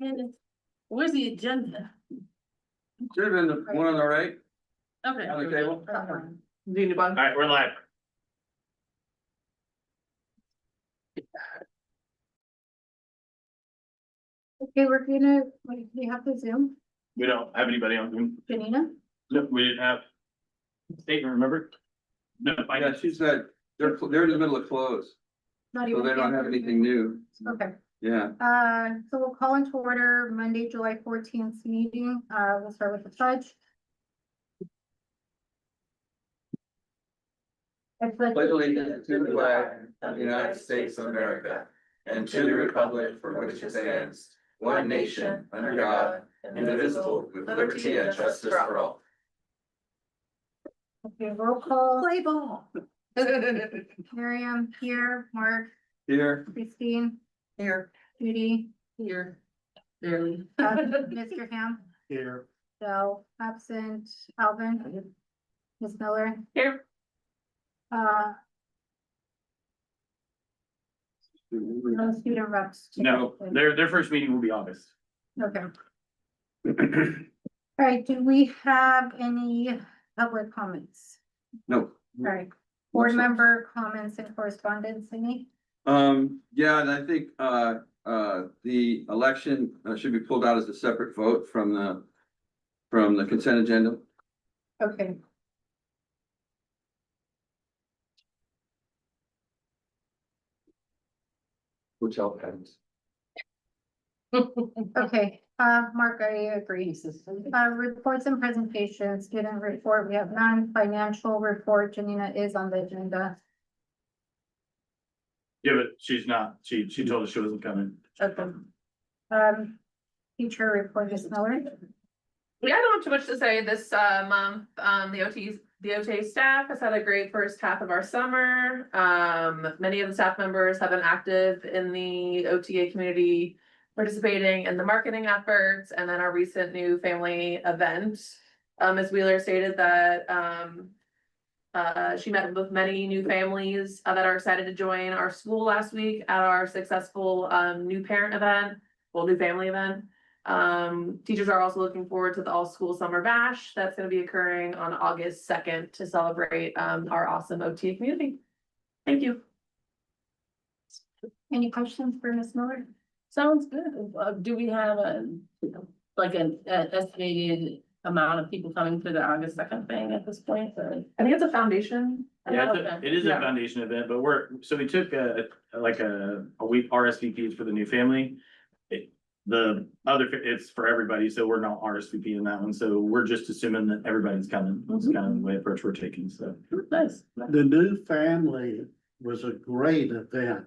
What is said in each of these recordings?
And where's the agenda? Should have been the one on the right, Okay. on the table. All Alright, we're live. Okay, we have the Zoom, We don't have anybody on Zoom. Janina. No, we didn't have. Statement, remember? No, I Yeah, got she said, they're in the middle of close, Not so even. they don't have anything new. Okay, Yeah, so we'll call into order Monday, July 14th meeting. We'll start with the pledge. I pledge allegiance to the flag of the United States of America and to the republic for which it stands, one nation, under God, indivisible, with liberty and justice for all. Okay, roll call. Play ball. Miriam here, Mark, Here, Christine, Here. Judy, Here. Barely. Mr. Ham, here. Dell, absent, Alvin, Ms. Miller. Here. No student reps. No, their first meeting will be August. Okay. All right, do we have any public comments? No. All right, board member comments and correspondence, any? Yeah, and I think, the election should be pulled out as a separate vote from the consent agenda. Okay. Hotel patterns. Okay, Mark, I agree. Reports and presentations, student report, we have none, financial report, Janina is on the agenda. Yeah, but she's not. She told us she wasn't coming. Okay. Teacher report, Ms. Miller. Yeah, I don't have too much to say this month. The OTA staff has had a great first half of our summer. Many of the staff members have been active in the OTA community, participating in the marketing efforts, and then our recent new family event. Ms. Wheeler stated that she met with many new families that are excited to join our school last week at our successful new parent event, new family event. Teachers are also looking forward to the all school summer bash that's going to be occurring on August 2nd to celebrate our awesome OTA community. Thank you. Any questions for Ms. Miller? Sounds good. Do we have like an estimated amount of people coming to the August 2nd thing at this point? Or? I think it's a foundation. Yeah, Okay. it is a Yeah. foundation event, but we took a week RSVPs for the new family. It's for everybody, so we're not RSVP in that one, so we're just assuming that everybody's coming. That's kind of the way approach we're taking, so. Nice. The new family was a great event.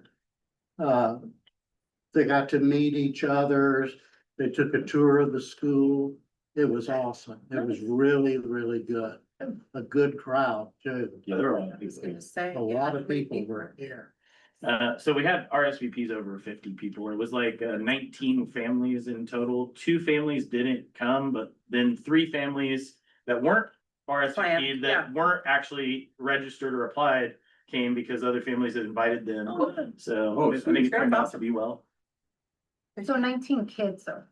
They got to meet each other. They took a tour of the school. It was awesome. It was really, really good. A good crowd too. Yeah, there were a lot of I was people. gonna say. A lot of people were here. So we had RSVPs over 50 people. It was like 19 families in total. 2 families didn't come, but then 3 families that weren't RSVP'd, that weren't actually registered or applied, came because other families had invited them. Oh. So I think it turned out to be well. So 19 kids, so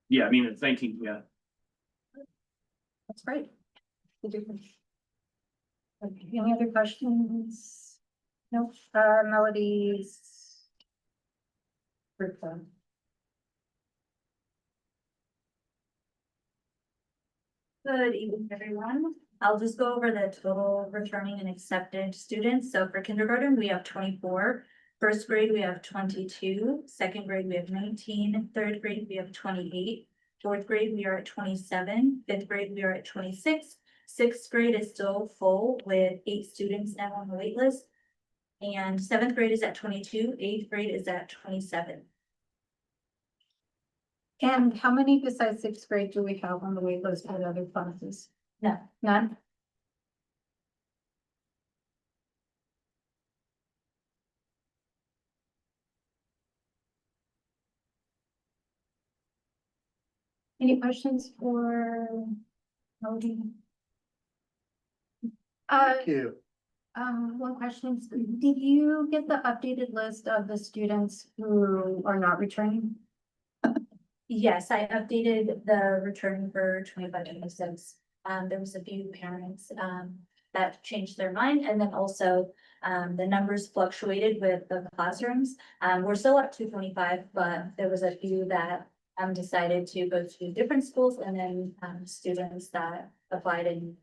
Yeah, I mean, it's 19, yeah. that's great. Okay, any other questions? No, Melody's. Good evening, everyone. I'll just go over the total returning and accepted students. So for kindergarten, we have 24. First grade, we have 22. Second grade, we have 19. Third grade, we have 28. Fourth grade, we are at 27. Fifth grade, we are at 26. Sixth grade is still full with 8 students now on the wait list. And 7th grade is at 22. 8th grade is at 27. And how many besides 6th grade do we have on the wait list for the other classes? No. None? Any questions for Melody? Thank you. One question, did you get the updated list of the students who are not returning? Yes, I updated the return for 25-26. There was a few parents, that changed their mind, and then also, the numbers fluctuated with the classrooms. We're still up to 25, but there was a few that, decided to go to different schools, and then, students that applied and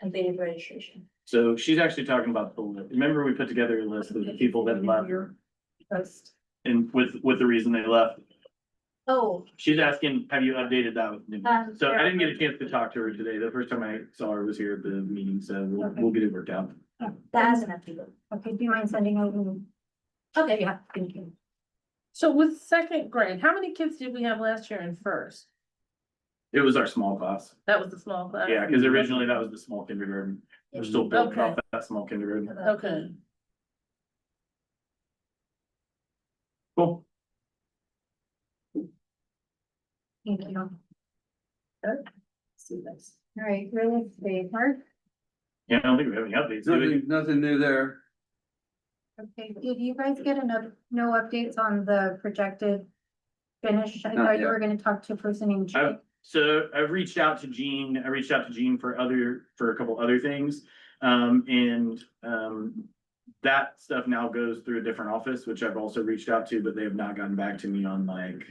completed registration. So she's actually talking about the, remember we put together a list of the people that left Post. and with the reason they left. Oh, She's asking, have you updated that with me? So I didn't get a chance to talk to her today. The first time I saw her was here at the meeting, so we'll get it worked out. that hasn't updated. Okay, do you mind sending over? Okay, yeah, thank you. So with second grade, how many kids did we have last year in first? It was our small class. That was the small class? Yeah, because originally that was the small kindergarten. We're still building off Okay. that small kindergarten. Okay. Cool. Thank you. See this. All right, real estate, Mark. Yeah, I don't think we have any updates. do we? Nothing new there. Okay, did you guys get no updates on the projected finish? I Not thought you yet. were gonna talk to a person named Jake. So I've reached out to Gene, for a couple other things. That stuff now goes through a different office, which I've also reached out to, but they have not gotten back to me on like,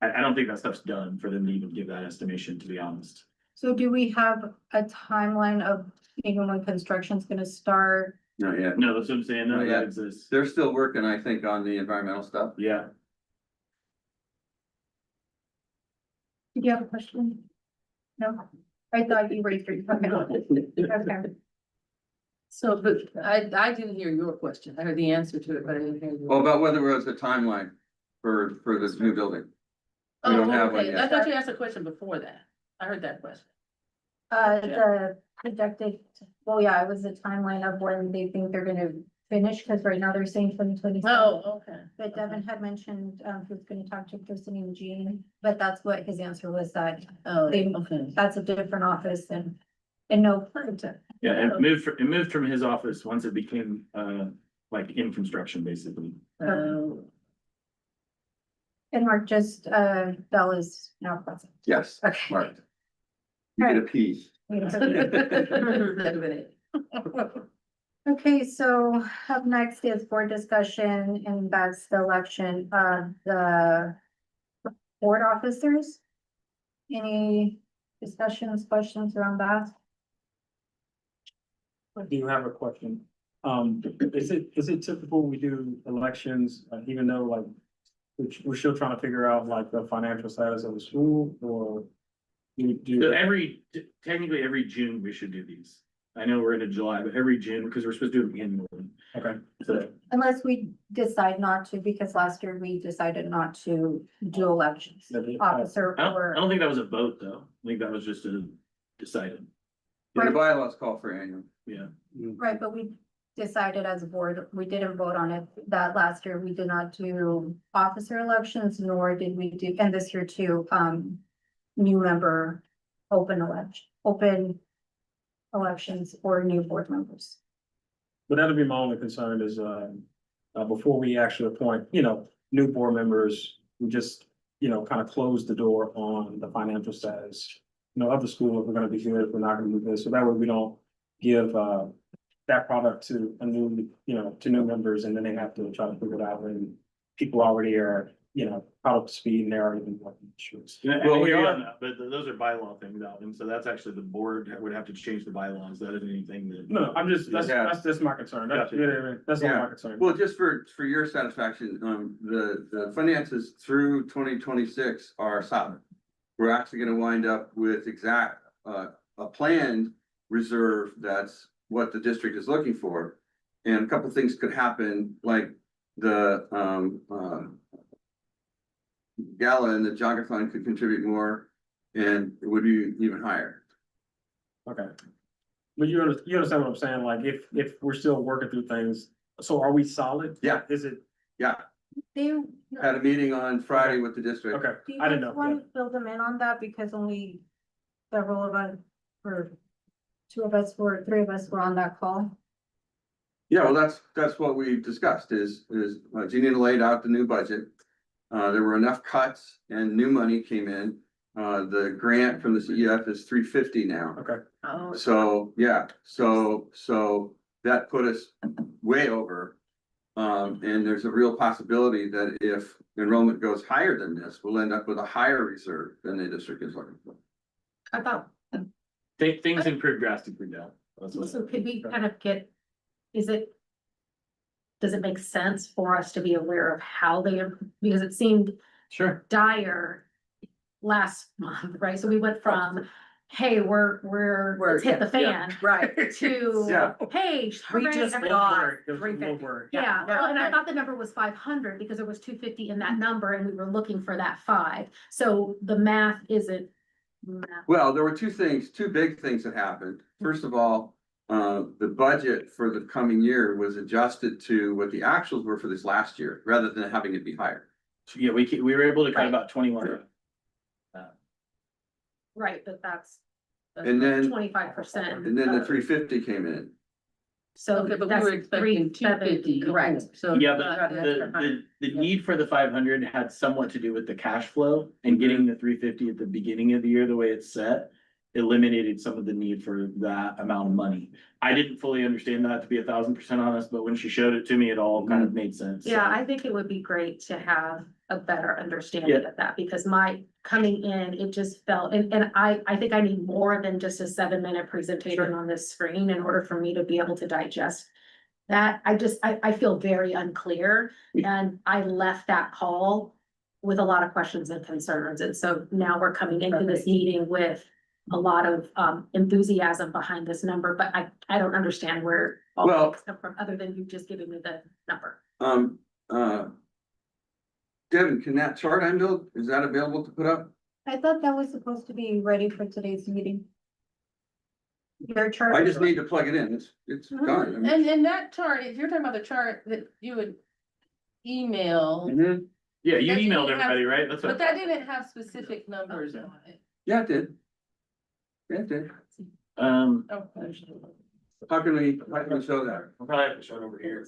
I don't think that stuff's done for them to even give that estimation, to be honest. So do we have a timeline of even when construction's gonna start? Not yet. No, that's what I'm saying. None of Not that yet. exists. They're still working, I think, on the environmental stuff. Yeah. Did you have a question? No, I thought you raised your, okay. Okay. So, but I didn't hear your question. I heard the answer to it, but I didn't hear. Well, yours. about whether it was a timeline for this new building. We Oh, don't have one okay. yet. I thought you asked a question before that. I heard that question. The projected, well, yeah, it was a timeline of when they think they're gonna finish, because right now they're saying 2027. Oh, okay. But Devin had mentioned, he was gonna talk to a person named Gene, but that's what his answer was, that Oh, They- okay. that's a different office and no. Yeah, it moved from his office once it became, like in construction, basically. Oh. And Mark, just, Bell is now present. Yes, Okay. Mark. You get a piece. Okay, so up next is board discussion, and that's the election of the board officers. Any discussions, questions around that? I do have a question. Is it typical we do elections, even though like, we're still trying to figure out like the financial status of the school, or we do? So technically every June we should do these. I know we're into July, but every June, because we're supposed to do them annually. Okay, So, Unless we decide not to, because last year we decided not to do elections, officer I or. don't think that was a vote, though. I think that was just decided. Yeah, the bylaws call for annual. Yeah. Right, but we decided as a board, we didn't vote on it, that last year we did not do officer elections, nor did we do, and this year too, new member open elections or new board members. but that'll be my only concern is, before we actually appoint, new board members, we just, kind of close the door on the financial status. Of the school, if we're gonna be good, if we're not gonna do this, so that way we don't give, that product to a new, to new members, and then they have to try to figure it out when people already are, out of speed and they're already been working issues. Well, we are, but those are bylaw things out, and so that's actually the board would have to change the bylaws. That isn't anything that. No, I'm just, Yeah. that's my concern. That's all Yeah. my concern. Well, just for your satisfaction, the finances through 2026 are solid. We're actually gonna wind up with a planned reserve that's what the district is looking for. And a couple things could happen, like the gala and the jogger could contribute more, and it would be even higher. Okay. But you understand what I'm saying? Like, if we're still working through things, so are we solid? Yeah. Is it, They, Had a meeting on Friday with the district. okay, do you I didn't guys know. want to fill them in on that, because only several of us, or three of us were on that call? Yeah, well, that's what we discussed is Jeannie laid out the new budget. There were enough cuts and new money came in. The grant from the CEF is $350 now. Okay. Oh, So, yeah, so that put us way over. And there's a real possibility that if enrollment goes higher than this, we'll end up with a higher reserve than the district is looking for. I thought, Things improved drastically now. That's what- So could we kind of get, is it? Does it make sense for us to be aware of how they, because it seemed Sure. dire last month, right? So we went from, hey, let's hit the fan. right. To, Yeah. hey, We hooray, just everybody- got Yeah, Yeah. well, and I thought the number was 500 because there was 250 in that number and we were looking for that 5. So the math isn't. Well, there were two big things that happened. First of all, the budget for the coming year was adjusted to what the actuals were for this last year, rather than having it be higher. Yeah, we were able to cut Right. about 21. Right, but that's And then, 25%. and then the $350 came in. So Okay, but we that's were expecting 250. Correct. So. Yeah, got but an extra 100. the need for the 500 had somewhat to do with the cash flow and getting the 350 at the beginning of the year, the way it's set. Eliminated some of the need for that amount of money. I didn't fully understand that, to be 1,000% honest, but when she showed it to me, it all kind of made sense. Yeah, I think it would be great to have a better understanding of that, because my coming in, it just felt, and I think I need more than just a 7-minute presentation on this screen in order for me to be able to digest that. I feel very unclear, and I left that call with a lot of questions and concerns, and so now we're coming into this meeting with a lot of enthusiasm behind this number, but I don't understand where all Well- this come from, other than you just giving me the number. Devin, can that chart I built, is that available to put up? I thought that was supposed to be ready for today's meeting. Your chart. I just need to plug it in, it's done. I mean- And that chart, if you're talking about the chart that you would email, Mhm. Yeah, you That emailed didn't have- everybody, right? That's but what. that didn't have specific numbers on it. Yeah, it did. Yeah, it did. Oh, How can we show that? I'll probably have to show it over here.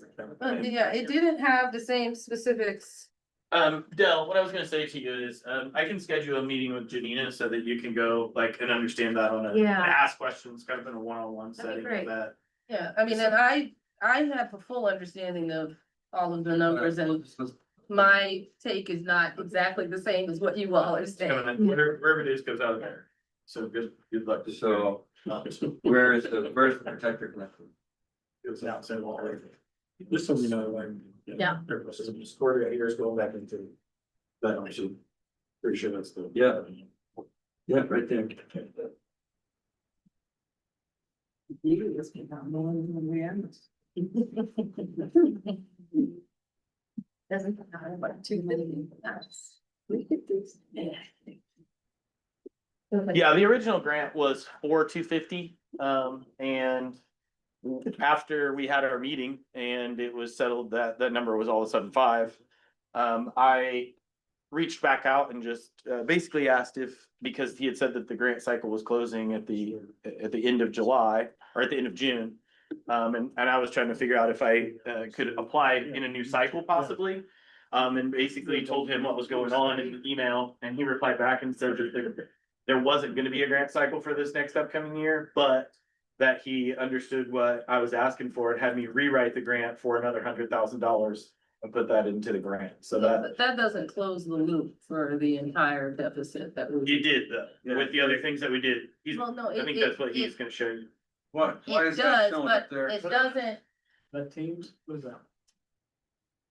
Yeah, it didn't have the same specifics. Dell, what I was gonna say to you is, I can schedule a meeting with Janina so that you can go like and understand that on a, and Yeah. ask questions kind of in a one-on-one That'd be setting great. of that. Yeah, I mean, and I have a full understanding of all of the numbers, and my take is not exactly the same as what you all are Coming saying. in, wherever it is goes out of there. So good luck. So, where is the birth protector connection? Goes out, so all right. Just so we know, like. Yeah. There was some scored years going back into. That actually. Pretty sure that's the. Yeah. Yeah, right there. Doesn't matter what too many. We could do. Yeah, the original grant was for 250, and after we had our meeting and it was settled that that number was all of a sudden 5, I reached back out and just basically asked if, because he had said that the grant cycle was closing at the end of July or at the end of June. And I was trying to figure out if I could apply in a new cycle possibly. And basically told him what was going on in the email, and he replied back and said that there wasn't gonna be a grant cycle for this next upcoming year, but that he understood what I was asking for and had me rewrite the grant for another $100,000 and put that into the grant. So that But that doesn't close the loop for the entire deficit that we. you did though, with the other things that we did. He's, Well, no, I think it- that's what he's it- gonna show you. What? Why It is that does, showing but up there? it doesn't, That teams, what is that?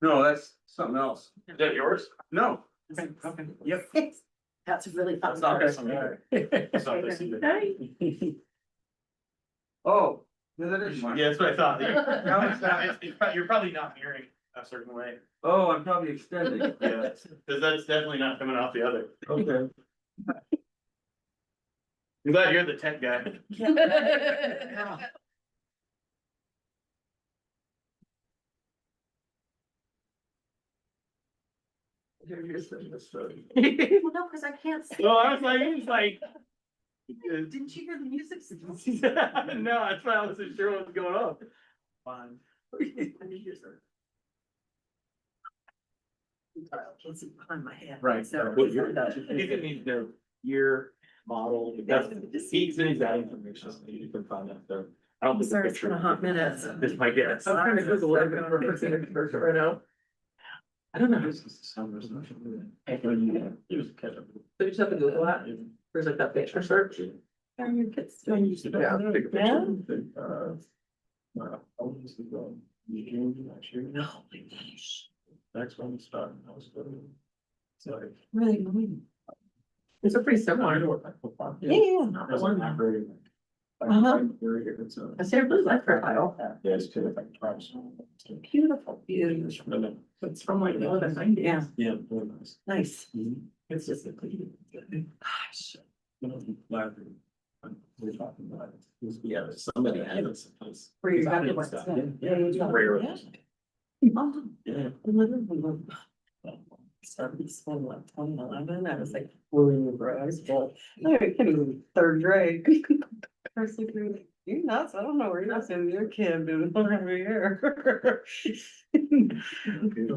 No, that's something else. Is that yours? No. Okay, yep. that's really fun. That's not this one either. It's not this either. Oh, yeah, that is mine. Yeah, that's what I thought. You're probably not hearing a certain way. Oh, I'm probably extending. Yeah, cause that's definitely not coming off the other. Okay. I'm glad you're the tech guy. Well, no, because I can't see. Well, I was like, he's like. Didn't you hear the music? No, that's why I wasn't sure what was going on. Fine. Behind my head. Right. So. What you're, you can need the year, model, that's, he needs that information, so you can find that there. I don't think. Sorry, it's been a hot minute. This might get us. I'm trying to Google it right now. I don't know. This is some resolution. It was kind of. So you just have to Google that, there's like that picture search. Are your kids doing? Yeah. Take a picture. Yeah. How old is the girl? June next year. No, my gosh. Next one starting. I was going. So. Really? It's a pretty similar. Yeah. That's like not very. Uh-huh. Very good, it's I say blue life profile. Yeah, it's kind of like tribes. Beautiful, beautiful. It's from like the 90s. Yeah, Yeah, very nice. nice. It's just a. Gosh. You know, glad we're talking about it. Yeah, somebody had it someplace. Where you got it, It's what's stuff. that? Yeah, it's Yeah. rare. Oh, Yeah. literally. Started school in like 2011. I was like, "William Rose, well, I can't even third grade." First degree, you're nuts. I don't know where you're sending your kid to over here.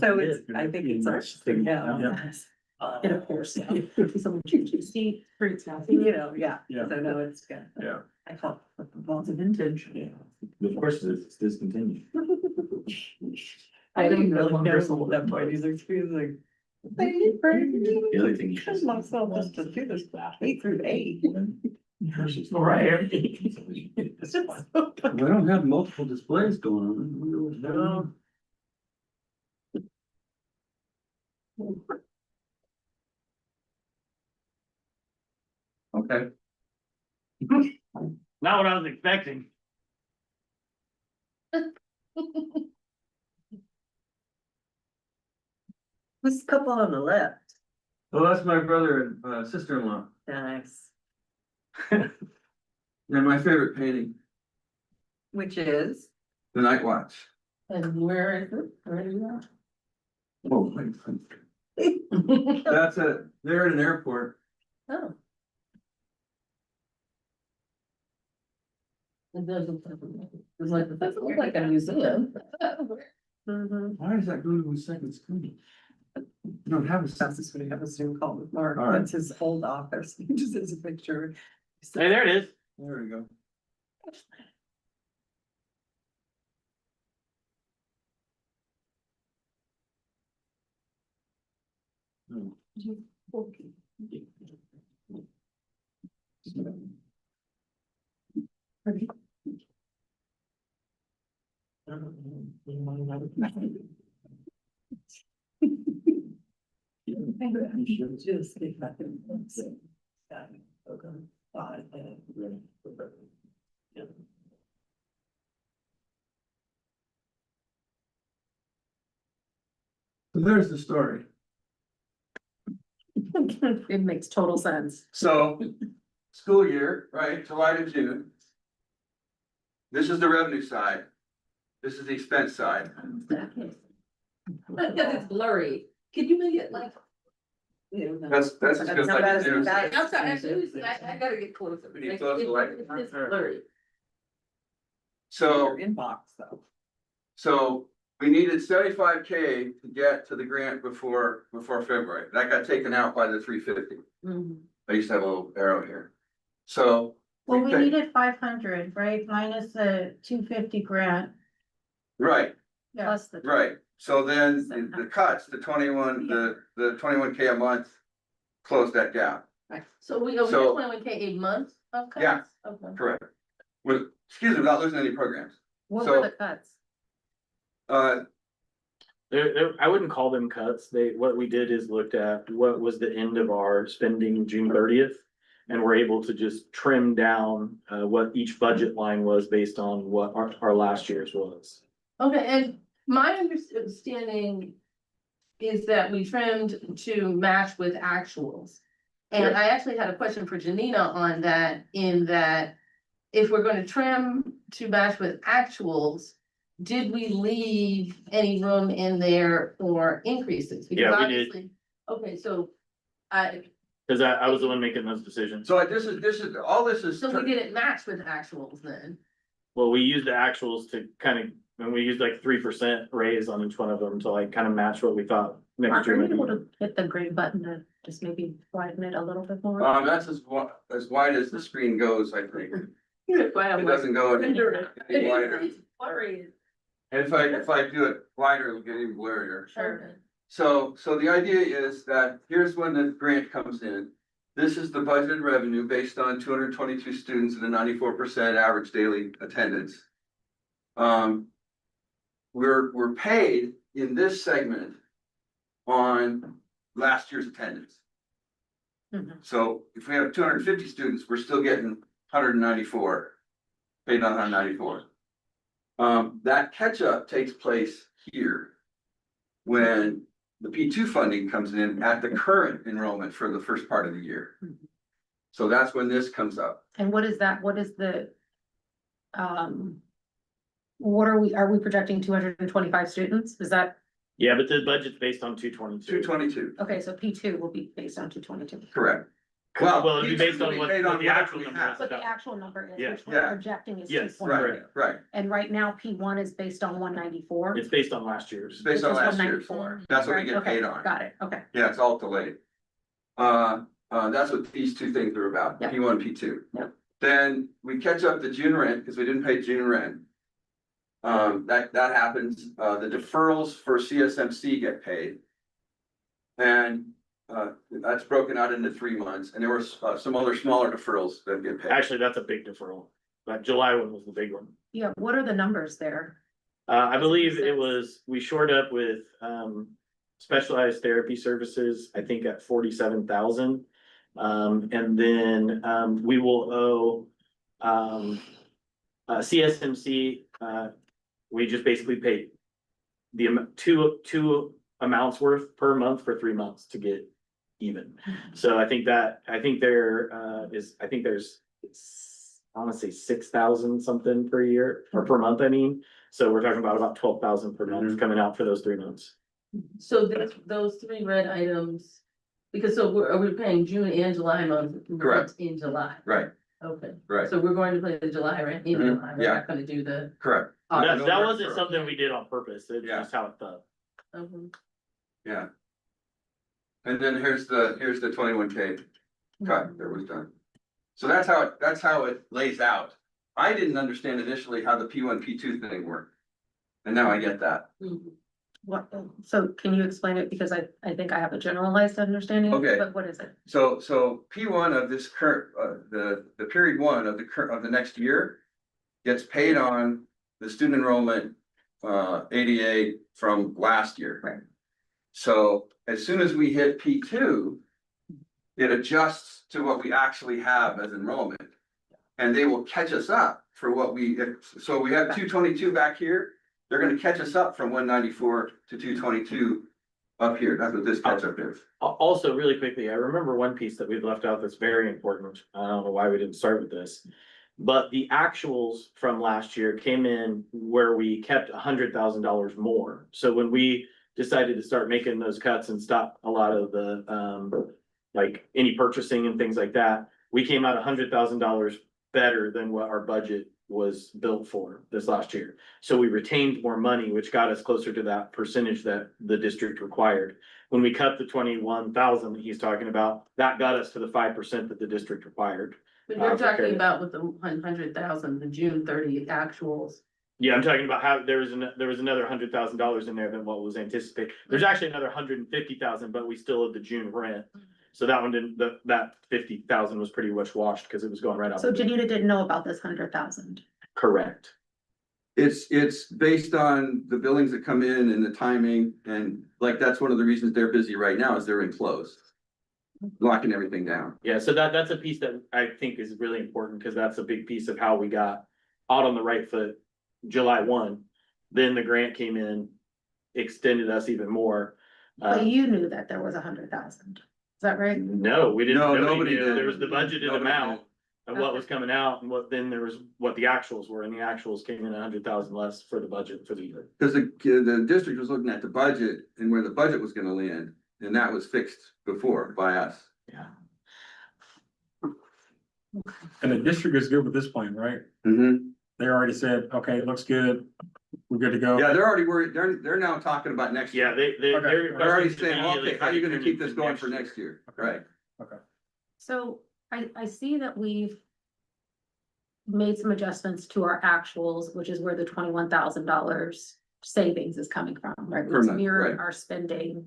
So it's, I think it's our thing now. And of course, some juicy fruits now, you know, yeah. Yeah. So no, it's good. Yeah. I call it the balls of vintage. Yeah. Of course, it's discontinued. I didn't really know that point. These are like. The other thing. Trust myself just to do this 8 through 8. Right. It's just We don't have multiple displays going on. No. Okay. Not what I was expecting. This couple on the left. Well, that's my brother and sister-in-law, Nice. and my favorite painting, Which is? The Night Watch. And where is it? Where are you at? Oh, wait. That's they're at an airport. Oh. It doesn't, it doesn't look like a museum. Mm-hmm. Why does that go to a second screen? You don't have a That's second. just when you have a Zoom call with Mark. All right. That's his old office. He just has a picture. Hey, there it is. There we go. Just get back in. Okay. Bye. So there's the story. It makes total sense. So, school year, right, July to June. This is the revenue side. This is the expense side. Because it's blurry. Can you make it like? That's as good as I can do. I'm sorry, I gotta get closer. We need closer light. It's blurry. So, Inbox though. so we needed 75K to get to the grant before February. That got taken out by the 350. Mhm. I used to have a little arrow here. So. Well, we paid- needed 500, right, minus the 250 grant. Right, Plus the. right. So then the cuts, the 21K a month closed that gap. So we have So- 21K a month of cuts? Yeah. Okay. Correct. Excuse me, without losing any programs. What So- were the cuts? I wouldn't call them cuts. What we did is looked at what was the end of our spending June 30th. And we're able to just trim down, what each budget line was based on what our last year's was. Okay, and my understanding is that we trimmed to match with actuals. And I actually had a question for Janina on that, in that if we're gonna trim to match with actuals, did we leave any room in there for increases? Because Yeah, we did. obviously- Okay, so Cause I was the one making those decisions. so this is, all this is. so we didn't match with actuals then? Well, we used the actuals to kind of And we used like 3% raise on each one of them to like kind of match what we thought Mark, next are year. you able Maybe. to hit the grade button to just maybe widen it a little bit more? That's as wide as the screen goes, I think. It Wow. doesn't go any It's wider. blurry. And if I do it wider, it'll get even blurrier. Sure. So the idea is that here's when the grant comes in. This is the budgeted revenue based on 222 students and a 94% average daily attendance. We're paid in this segment on last year's attendance. Mhm. So if we have 250 students, we're still getting 194, paid on 194. That catch up takes place here. When the P2 funding comes in at the current enrollment for the first part of the year. So that's when this comes up. And what is that? What is the? What are we projecting 225 students? Is that, Yeah, but the budget's based on 222. 222, okay, so P2 will be based on 222. correct. Well, it'd be based on P2 what paid on the whatever actual we number have. is. But the actual number is, Yeah. which we're Yeah. projecting is Yes, 2.2. Right, right. And right now, P1 is based on 194. It's based on last year's. It's based on which is last year's. 194. That's what we Right, get okay, paid on. Got it, okay. Yeah, it's all delayed. That's what these two things are about, Yep. P1, P2. Yep. Then we catch up the June rent because we didn't pay June rent. That happens, the deferrals for CSMC get paid. And that's broken out into 3 months, and there were some other smaller deferrals that get paid. Actually, that's a big deferral. That July one was the big one. Yeah, what are the numbers there? I believe it was, we shored up with, specialized therapy services, I think at 47,000. And then, we will owe, CSMC, we just basically paid the two amounts worth per month for 3 months to get even. So I think there's, I wanna say 6,000 something per year, or per month, I mean. So we're talking about 12,000 per month coming out for those 3 months. So those three red items, because are we paying June and July month? Correct. In July, Right, okay. right, So we're going to pay the July rent in Mhm, July, we're yeah. not gonna do the. correct, That no wasn't deferral. something we did on purpose, it's Yeah. just how it felt. Mhm. yeah. And then here's the 21K cut that was done. So that's how it lays out. I didn't understand initially how the P1, P2 thing worked. And now I get that. Mhm. What, so can you explain it? Because I think I have a generalized understanding, Okay. but what is it? So P1 of this current, the period one of the next year gets paid on the student enrollment, ADA from last year. Right. So as soon as we hit P2, it adjusts to what we actually have as enrollment. And they will catch us up for what so we have 222 back here, they're gonna catch us up from 194 to 222 up here, that's what this catch up is. Also, really quickly, I remember one piece that we've left out that's very important. I don't know why we didn't start with this. But the actuals from last year came in where we kept $100,000 more. So when we decided to start making those cuts and stop a lot of the, like any purchasing and things like that, we came out $100,000 better than what our budget was built for this last year. So we retained more money, which got us closer to that percentage that the district required. When we cut the 21,000 that he's talking about, that got us to the 5% that the district required. But you're Okay. talking about with the 100,000, the June 30 actuals. Yeah, I'm talking about how there was another $100,000 in there than what was anticipated. There's actually another 150,000, but we still had the June rent. So that one didn't, that 50,000 was pretty much washed because it was going right out. So the door. Janita didn't know about this 100,000. Correct. It's based on the billings that come in and the timing, and like, that's one of the reasons they're busy right now is they're in close. Locking everything down. Yeah, so that's a piece that I think is really important because that's a big piece of how we got out on the right foot July 1. Then the grant came in, extended us even more. But you knew that there was 100,000. Is that right? No, we didn't. No, Nobody nobody knew. did. There was the budgeted Nobody amount did. of what was coming out and then there was what the actuals were, and the actuals came in 100,000 less for the budget for the year. Cause the district was looking at the budget and where the budget was gonna land, and that was fixed before by us. Yeah. And the district is good with this plan, right? Mm-hmm. they already said, okay, it looks good, we're good to go. Yeah, they're already worried, they're now talking about next Yeah, year. they're They're already questions saying, immediately okay, how are you gonna turned keep this into going for next year? Right. So I see that we've made some adjustments to our actuals, which is where the $21,000 savings is coming from, right? Per It's month, mirrored right. our spending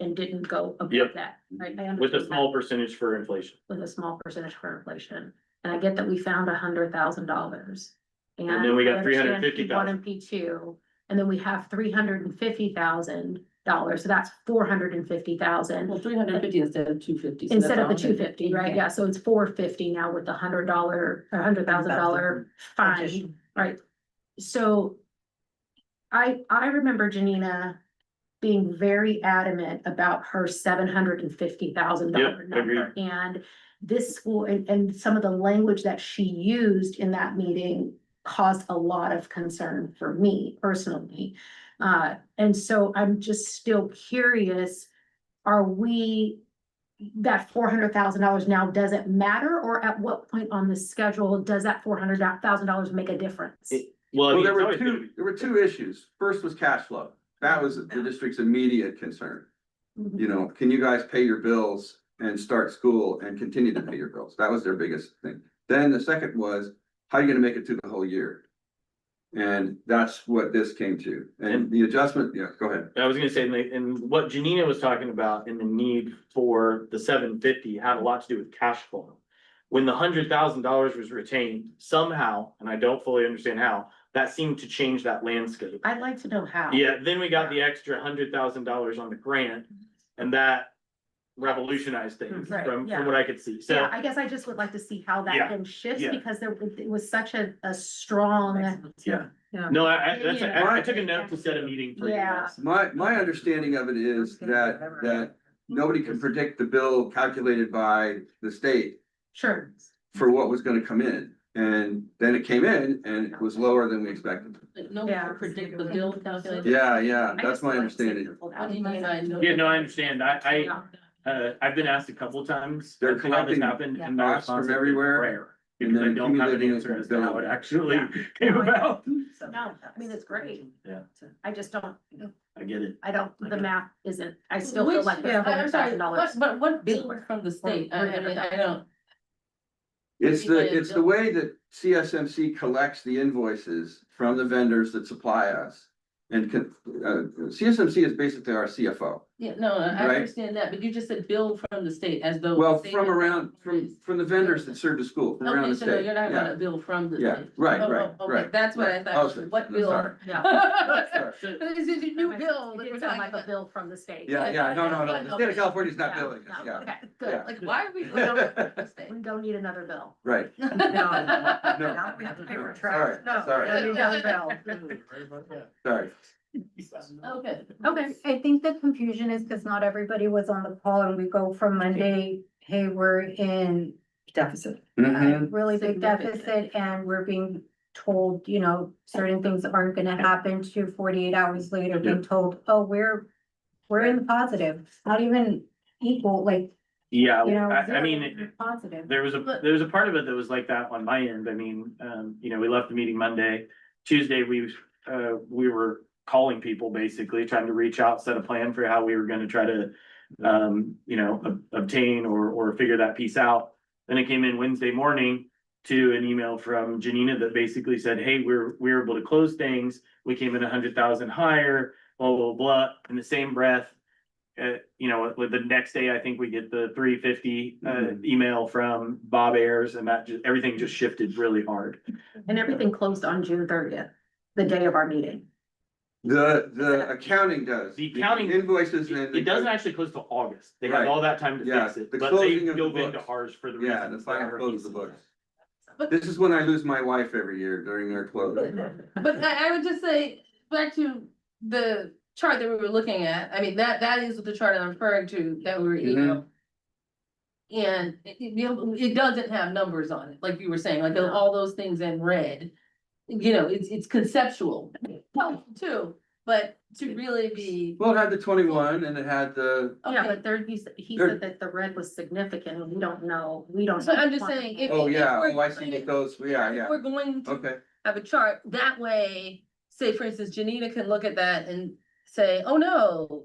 and didn't go above Yep. that, right? I With a understand that. small percentage for inflation. With a small percentage for inflation. And I get that we found $100,000. And then we got I understand $350,000. P1 and P2, and then we have $350,000, so that's $450,000. Well, 350 instead of 250. so Instead that's of the all. 250, right? Yeah, so it's 450 now with the $100,000 fine, right? So I remember Janina being very adamant about her $750,000 Yep, number. And this school and some of the language that she used in that meeting caused a lot of concern for me personally. And so I'm just still curious, are we, that $400,000 now doesn't matter? Or at what point on the schedule does that $400,000 make a difference? Well, I Well, mean, there it's were always gonna two, be- there were two issues. First was cash flow. That was the district's immediate concern. Mhm. You know, can you guys pay your bills and start school and continue to pay your bills? That was their biggest thing. Then the second was, how are you gonna make it through the whole year? And that's what this came to. And the adjustment, yeah, go ahead. I was gonna say, and what Janina was talking about in the need for the 750 had a lot to do with cash flow. When the $100,000 was retained somehow, and I don't fully understand how, that seemed to change that landscape. I'd like to know how. Yeah, then we got the extra $100,000 on the grant, and that revolutionized things Right, from yeah. what I could see, so. Yeah, I guess I just would like to see how that Yeah, then shifts, yeah. because it was such a strong. Yeah. Yeah. No, that's, Yeah. I took a note to set a meeting for you Yeah. guys. My understanding of it is that nobody can predict the bill calculated by the state Sure. for what was gonna come in. And then it came in and it was lower than we expected. No Yeah. one can predict the bill calculation. Yeah, yeah, I that's just my would like to see understanding. people What do you mean that- by no? Yeah, no, I understand, I've been asked a couple times. They're as to how this collecting happened, and my costs from response has been everywhere, rare, and because I then don't have an accumulating it answer in as to how it billing. actually Yeah. came about. No, I mean, it's great. Yeah. I just don't, I get it. the math isn't, I still feel like there's I'm sorry, $400,000. but what bill from the state? I mean, I don't. It's the way that CSMC collects the invoices from the vendors that supply us. And CSMC is basically our CFO. Yeah, no, I Right. understand that, but you just said bill from the state as though. Well, they from have- around, from the vendors that serve the school, from around Okay, the so no, state. you're not Yeah. about a bill from the Yeah, state. right, Oh, right, okay, right, that's what I right. thought. Oh, What bill? sorry. Yeah. This is a new bill It that we're did sound talking like a about. bill from the state. Yeah, no, the state of California's not Yeah, billing us, no, yeah, okay, Yeah. good. Like, why are we? We don't- the state? We don't need another bill. right. No. Now we have to pay for trash. Sorry, sorry. We don't need another bill. Sorry. Okay. Okay, I think the confusion is because not everybody was on the call and we go from Monday, hey, we're in Deficit. a Mhm. really big Significant. deficit and we're being told, certain things aren't gonna happen to 48 hours later, being told, oh, we're in the positive, not even equal, like, Yeah, I zero, mean, we're positive. there was a part of it that was like that on my end. I mean, we left the meeting Monday. Tuesday, we were calling people, basically trying to reach out, set a plan for how we were gonna try to obtain or figure that piece out. Then it came in Wednesday morning to an email from Janina that basically said, hey, we're able to close things. We came in 100,000 higher, blah, blah, blah. In the same breath, with the next day, I think we get the 350 email from Bob Ayers, and everything just shifted really hard. And everything closed on June 30th, the day of our meeting. The accounting does. The accounting- Invoices and. It doesn't actually close till August. They have Right. all that time to Yeah, fix it, the but they closing of the dove into books. ours for the Yeah, the reasons. final that are close of the pieces. books. This is when I lose my wife every year during their close. But I would just say, back to the chart that we were looking at, I mean, that is the chart I'm referring to, that we were, And it doesn't have numbers on it, like you were saying, like all those things in red. It's conceptual, helpful too, but to really be. Well, it had the 21 and it had the, Yeah, Okay. but he There- said that the red was significant and we don't know. So I'm just saying, if. oh, if yeah, we're- oh, I see what those, yeah, if yeah, We're going to okay. have a chart, that way, say for instance, Janina can look at that and say, oh no.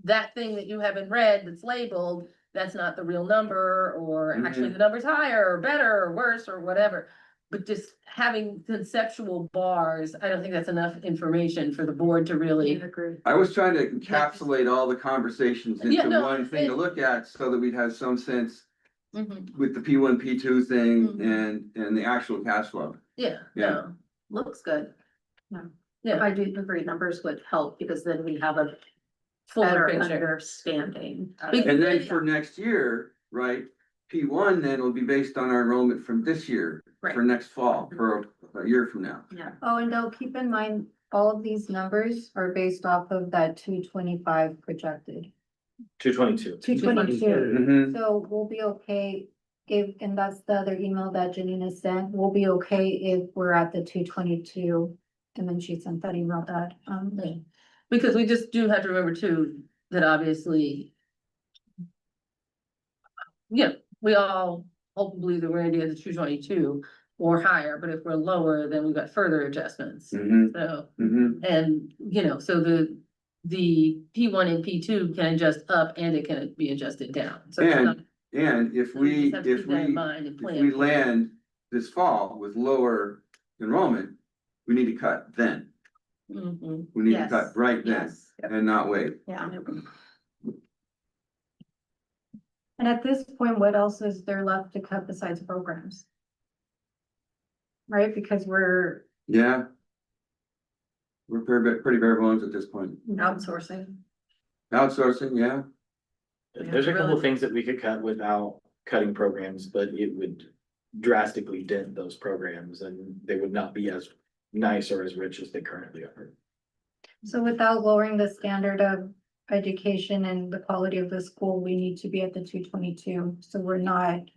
That thing that you have in red that's labeled, that's not the real number, or actually the number's higher or better or worse or whatever. But just having conceptual bars, I don't think that's enough information for the board to really. I was trying to encapsulate all the conversations Yeah, into no, one thing to look at so that we'd have some sense Mhm. with the P1, P2 thing Mhm. and the actual cash flow. Yeah, Yeah. no, looks good. Yeah. Yeah, I do agree, numbers would help because then we have a fuller better picture. understanding. of Big- it. And then for next year, right, P1 then will be based on our enrollment from this year, for Right. next fall, for a year from now. Yeah. Oh, and though, keep in mind, all of these numbers are based off of that 225 projected. 222. 222. Mhm. So we'll be okay if, and that's the other email that Janina sent, we'll be okay if we're at the 222. And then she sent that email that, Yeah. Because we just do have to remember too, that obviously. Yeah, we all hopefully that we're gonna be at the 222 or higher, but if we're lower, then we've got further adjustments. Mhm. So, Mhm. and so the P1 and P2 can adjust up and it can be adjusted down. So it's not- And if so we we, just have to if keep that in we, mind and if plan. we land this fall with lower enrollment, we need to cut then. Mhm. We need to Yes. cut right then yes, and not wait. yeah. And at this point, what else is there left to cut besides programs? Right, because we're Yeah. We're pretty bare bones at this point. outsourcing. Outsourcing, yeah. There's a couple of things that we could cut without cutting programs, but it would drastically dent those programs and they would not be as nice or as rich as they currently are. So without lowering the standard of education and the quality of the school, we need to be at the 222, so we're not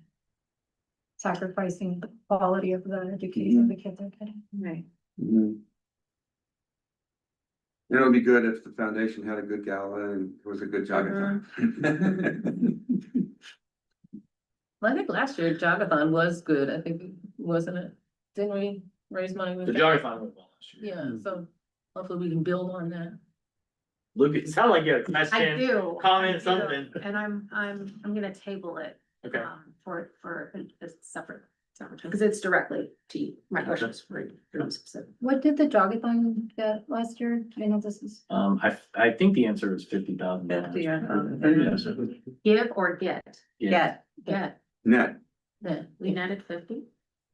sacrificing the quality of the education the kids are getting. Right. Mhm. It would be good if the foundation had a good gala and it was a good jogathon. Well, I think last year Jogathon was good, I think, wasn't it? Didn't we raise money with The that? Jogathon went well last year. Yeah, so hopefully we can build on that. Luke, it sounded like you had a I question, do. comment, I do. something. And I'm gonna table it. Okay. For a separate, because it's directly to you. My questions for specific. What did the jogathon get last year? I know this is. I think the answer is $50,000. 50, I Give or get? Yeah. Get. Net, Yeah, We netted 50?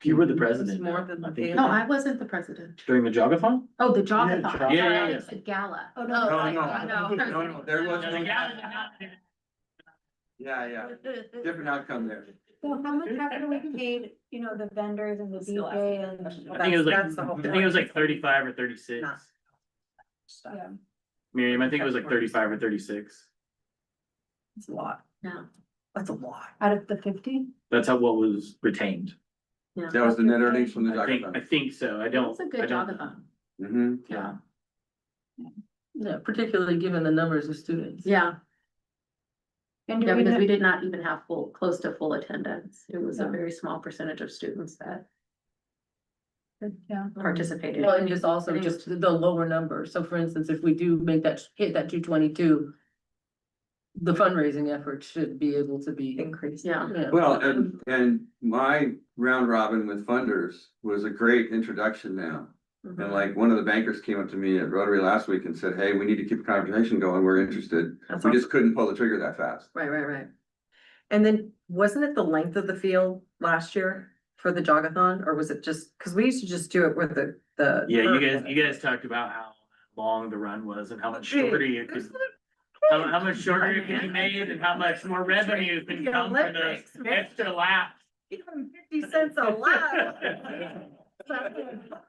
You were the president. It's more than I think, No, I wasn't the president. during the Jogathon? Oh, the jogathon. Yeah, yeah, yeah. It's the gala. Oh, no, no. no, there was. Yeah, different outcome there. So how much have we paid, the vendors and the Still DJ asking and? questions. I think it was like, That's the whole I think it was like 35 or 36. Nah. Yeah. Miriam, I think it was like 35 or 36. It's a lot. Yeah. That's a lot. Out of the 50? That's how what was retained. That was the net earnings from the I jogathon. think so. I don't. It's a I good don't- jogathon. Mm-hmm. Yeah. yeah, particularly given the numbers of students. Yeah, And yeah, do we because know- we did not even have close to full attendance. It was a Yeah. very small percentage of students that Yeah. participated. Well, and just also just the lower number. So for instance, if we do make that, hit that 222. The fundraising effort should be able to be. Increase. Yeah. Well, and my round robin with funders was a great introduction now. Mm-hmm. And like one of the bankers came up to me at Rotary last week and said, hey, we need to keep the conversation going. We're interested. That's We awesome. just couldn't pull the trigger that fast. Right. And then, wasn't it the length of the field last year for the jogathon, or was it just, cause we used to just do it with the. Yeah, you guys talked about how long the run was and how much shorter you could, how much shorter it could be made and how much more revenue could The come from those Olympics, man. extra laps. Give them 50 cents a lap.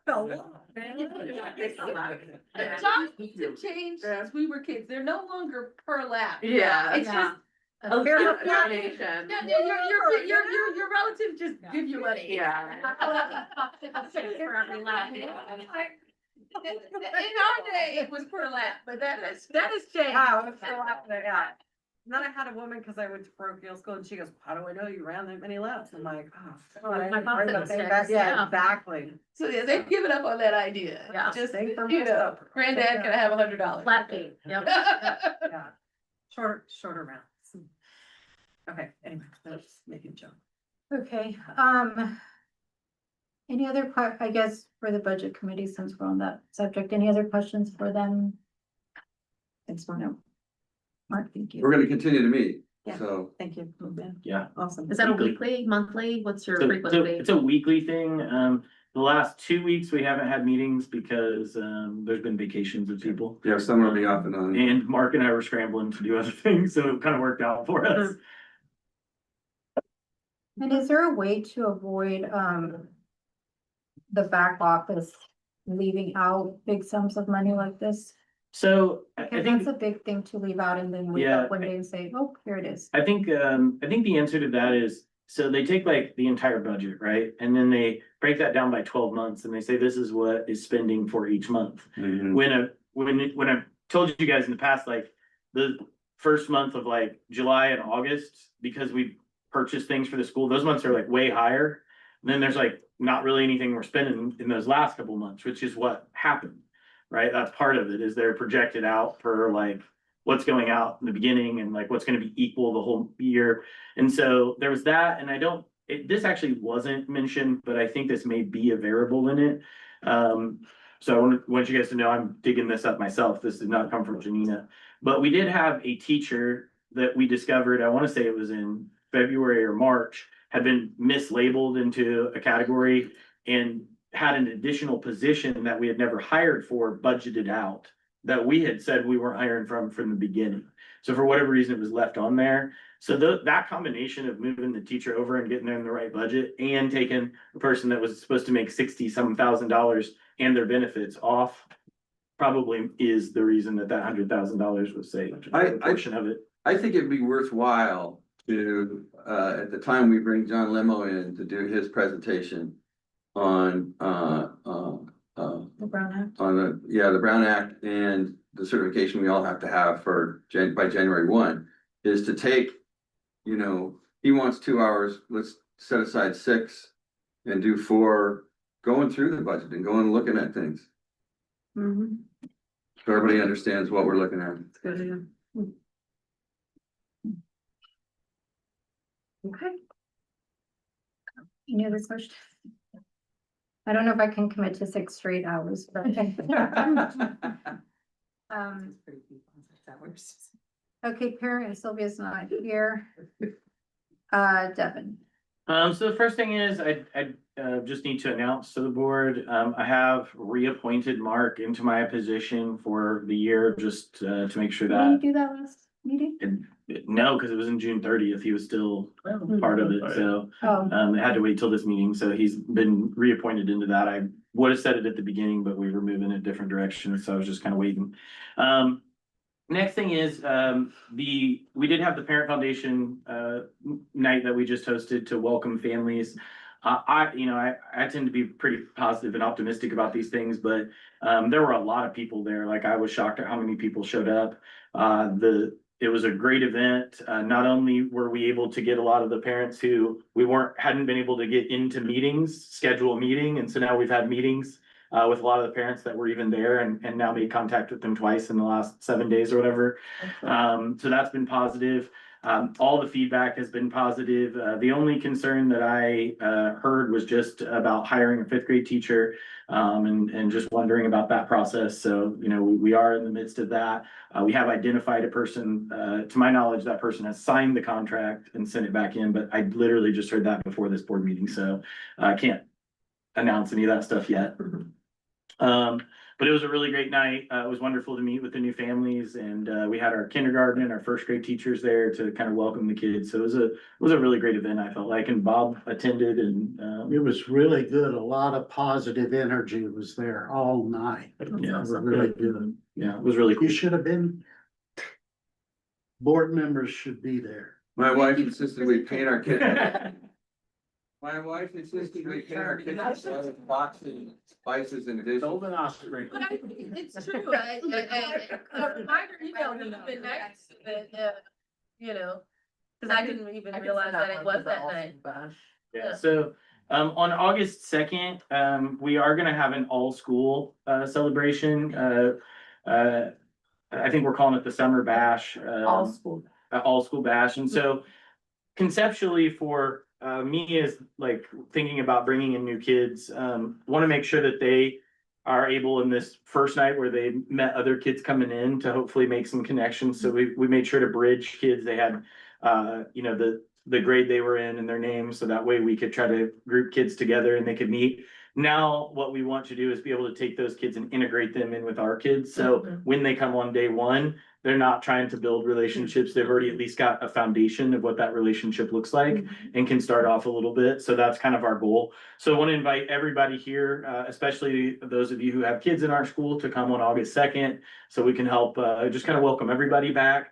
A lot, man. The jobs have changed since we were kids. They're no longer per lap. Yeah. It's just. Yeah. Fair Your donation. your relative just give you money. Yeah. For every lap. In our day, it was per lap, but that has changed. Oh, it's still out there, yeah. then I had a woman, cause I went to parochial school, and she goes, how do I know you ran that many laps? I'm like, oh. My mom said six, Yeah, yeah. exactly. So yeah, they've given up on that idea. Yeah. Just, Thank for you my know, stuff. granddad can have $100. Flat fee, yep. Yeah, shorter rounds. Okay, anyway, that's making a joke. Okay, any other I guess for the budget committee, since we're on that subject, any other questions for them? Thanks, No. Mark, thank you. We're gonna continue to meet, Yeah. so. Thank you. Yeah. Awesome. Is that a Weekly. weekly, monthly? What's your So, frequency? it's a weekly thing. The last 2 weeks, we haven't had meetings because, there's been vacations with people. Yeah, some will be off and on. And Mark and I were scrambling to do other things, so it kind of worked out for us. And is there a way to avoid, the back office leaving out big sums of money like this? So I Because think, that's a big thing to leave out and then wake Yeah, up one day and say, oh, here it is. I think the answer to that is, so they take like the entire budget, right? And then they break that down by 12 months and they say, this is what is spending for each month. Mhm. When I've told you guys in the past, like the first month of like July and August, because we purchased things for the school, those months are like way higher. And then there's like not really anything we're spending in those last couple months, which is what happened, right? That's part of it, is they're projected out per like what's going out in the beginning and like what's gonna be equal the whole year. And so there was that, and this actually wasn't mentioned, but I think this may be a variable in it. So I want you guys to know I'm digging this up myself. This did not come from Janina. But we did have a teacher that we discovered, I want to say it was in February or March, had been mislabeled into a category and had an additional position that we had never hired for budgeted out, that we had said we weren't hiring from the beginning. So for whatever reason, it was left on there. So that combination of moving the teacher over and getting them in the right budget and taking a person that was supposed to make $60,000 and their benefits off probably is the reason that $100,000 was saved. A portion of it. I think it'd be worthwhile to, at the time we bring John Limo in to do his presentation on, The Brown Act. on the Brown Act and the certification we all have to have for by January 1, is to take, you know, he wants 2 hours, let's set aside 6 and do 4, going through the budget and going and looking at things. Mm-hmm. So everybody understands what we're looking at. It's good, yeah. Okay. Any other questions? I don't know if I can commit to 6 straight hours, but. Okay, Karen, Sylvia's not here. Devin. So the first thing is I just need to announce to the board, I have reappointed Mark into my position for the year, just to make sure Did you that. do that last meeting? No, because it was in June 30th, he was still part of it, so. Oh, I had to wait till this meeting, so he's been reappointed into that. I would have said it at the beginning, but we were moving in different directions, so I was just kind of waiting. Next thing is, we did have the Parent Foundation, night that we just hosted to welcome families. I tend to be pretty positive and optimistic about these things, but, there were a lot of people there. Like, I was shocked at how many people showed up. It was a great event. Not only were we able to get a lot of the parents who hadn't been able to get into meetings, schedule a meeting, and so now we've had meetings with a lot of the parents that were even there and now made contact with them twice in the last 7 days or whatever. So that's been positive. All the feedback has been positive. The only concern that I heard was just about hiring a 5th grade teacher, and just wondering about that process. So, we are in the midst of that. We have identified a person, to my knowledge, that person has signed the contract and sent it back in, but I literally just heard that before this board meeting, so I can't announce any of that stuff yet. But it was a really great night. It was wonderful to meet with the new families, and we had our kindergarten and our 1st grade teachers there to kind of welcome the kids. So it was a really great event, I felt like, and Bob attended, and It was really good. A lot of positive energy was there all night. Yeah. It was really good. yeah, it was really cool. You should have been. Board members should be there. My wife insisted we paint our kitchen. My wife insisted we paint our kitchen with boxes, spices and dishes. But I think it's true. Margaret emailed me the next, that, you know? Cause I didn't even realize that it was that night. Yeah, Yeah. so, on August 2nd, we are gonna have an all-school, celebration, I think we're calling it the Summer Bash. School. All-school bash, and so conceptually for, me as like thinking about bringing in new kids, wanna make sure that they are able in this first night where they met other kids coming in to hopefully make some connections, so we made sure to bridge kids, they had, you know, the grade they were in and their names, so that way we could try to group kids together and they could meet. Now, what we want to do is be able to take those kids and integrate them in with our kids, so when they come on day one, they're not trying to build relationships, they've already at least got a foundation of what that relationship looks like and can start off a little bit, so that's kind of our goal. So I want to invite everybody here, especially those of you who have kids in our school, to come on August 2nd, so we can help, just kind of welcome everybody back.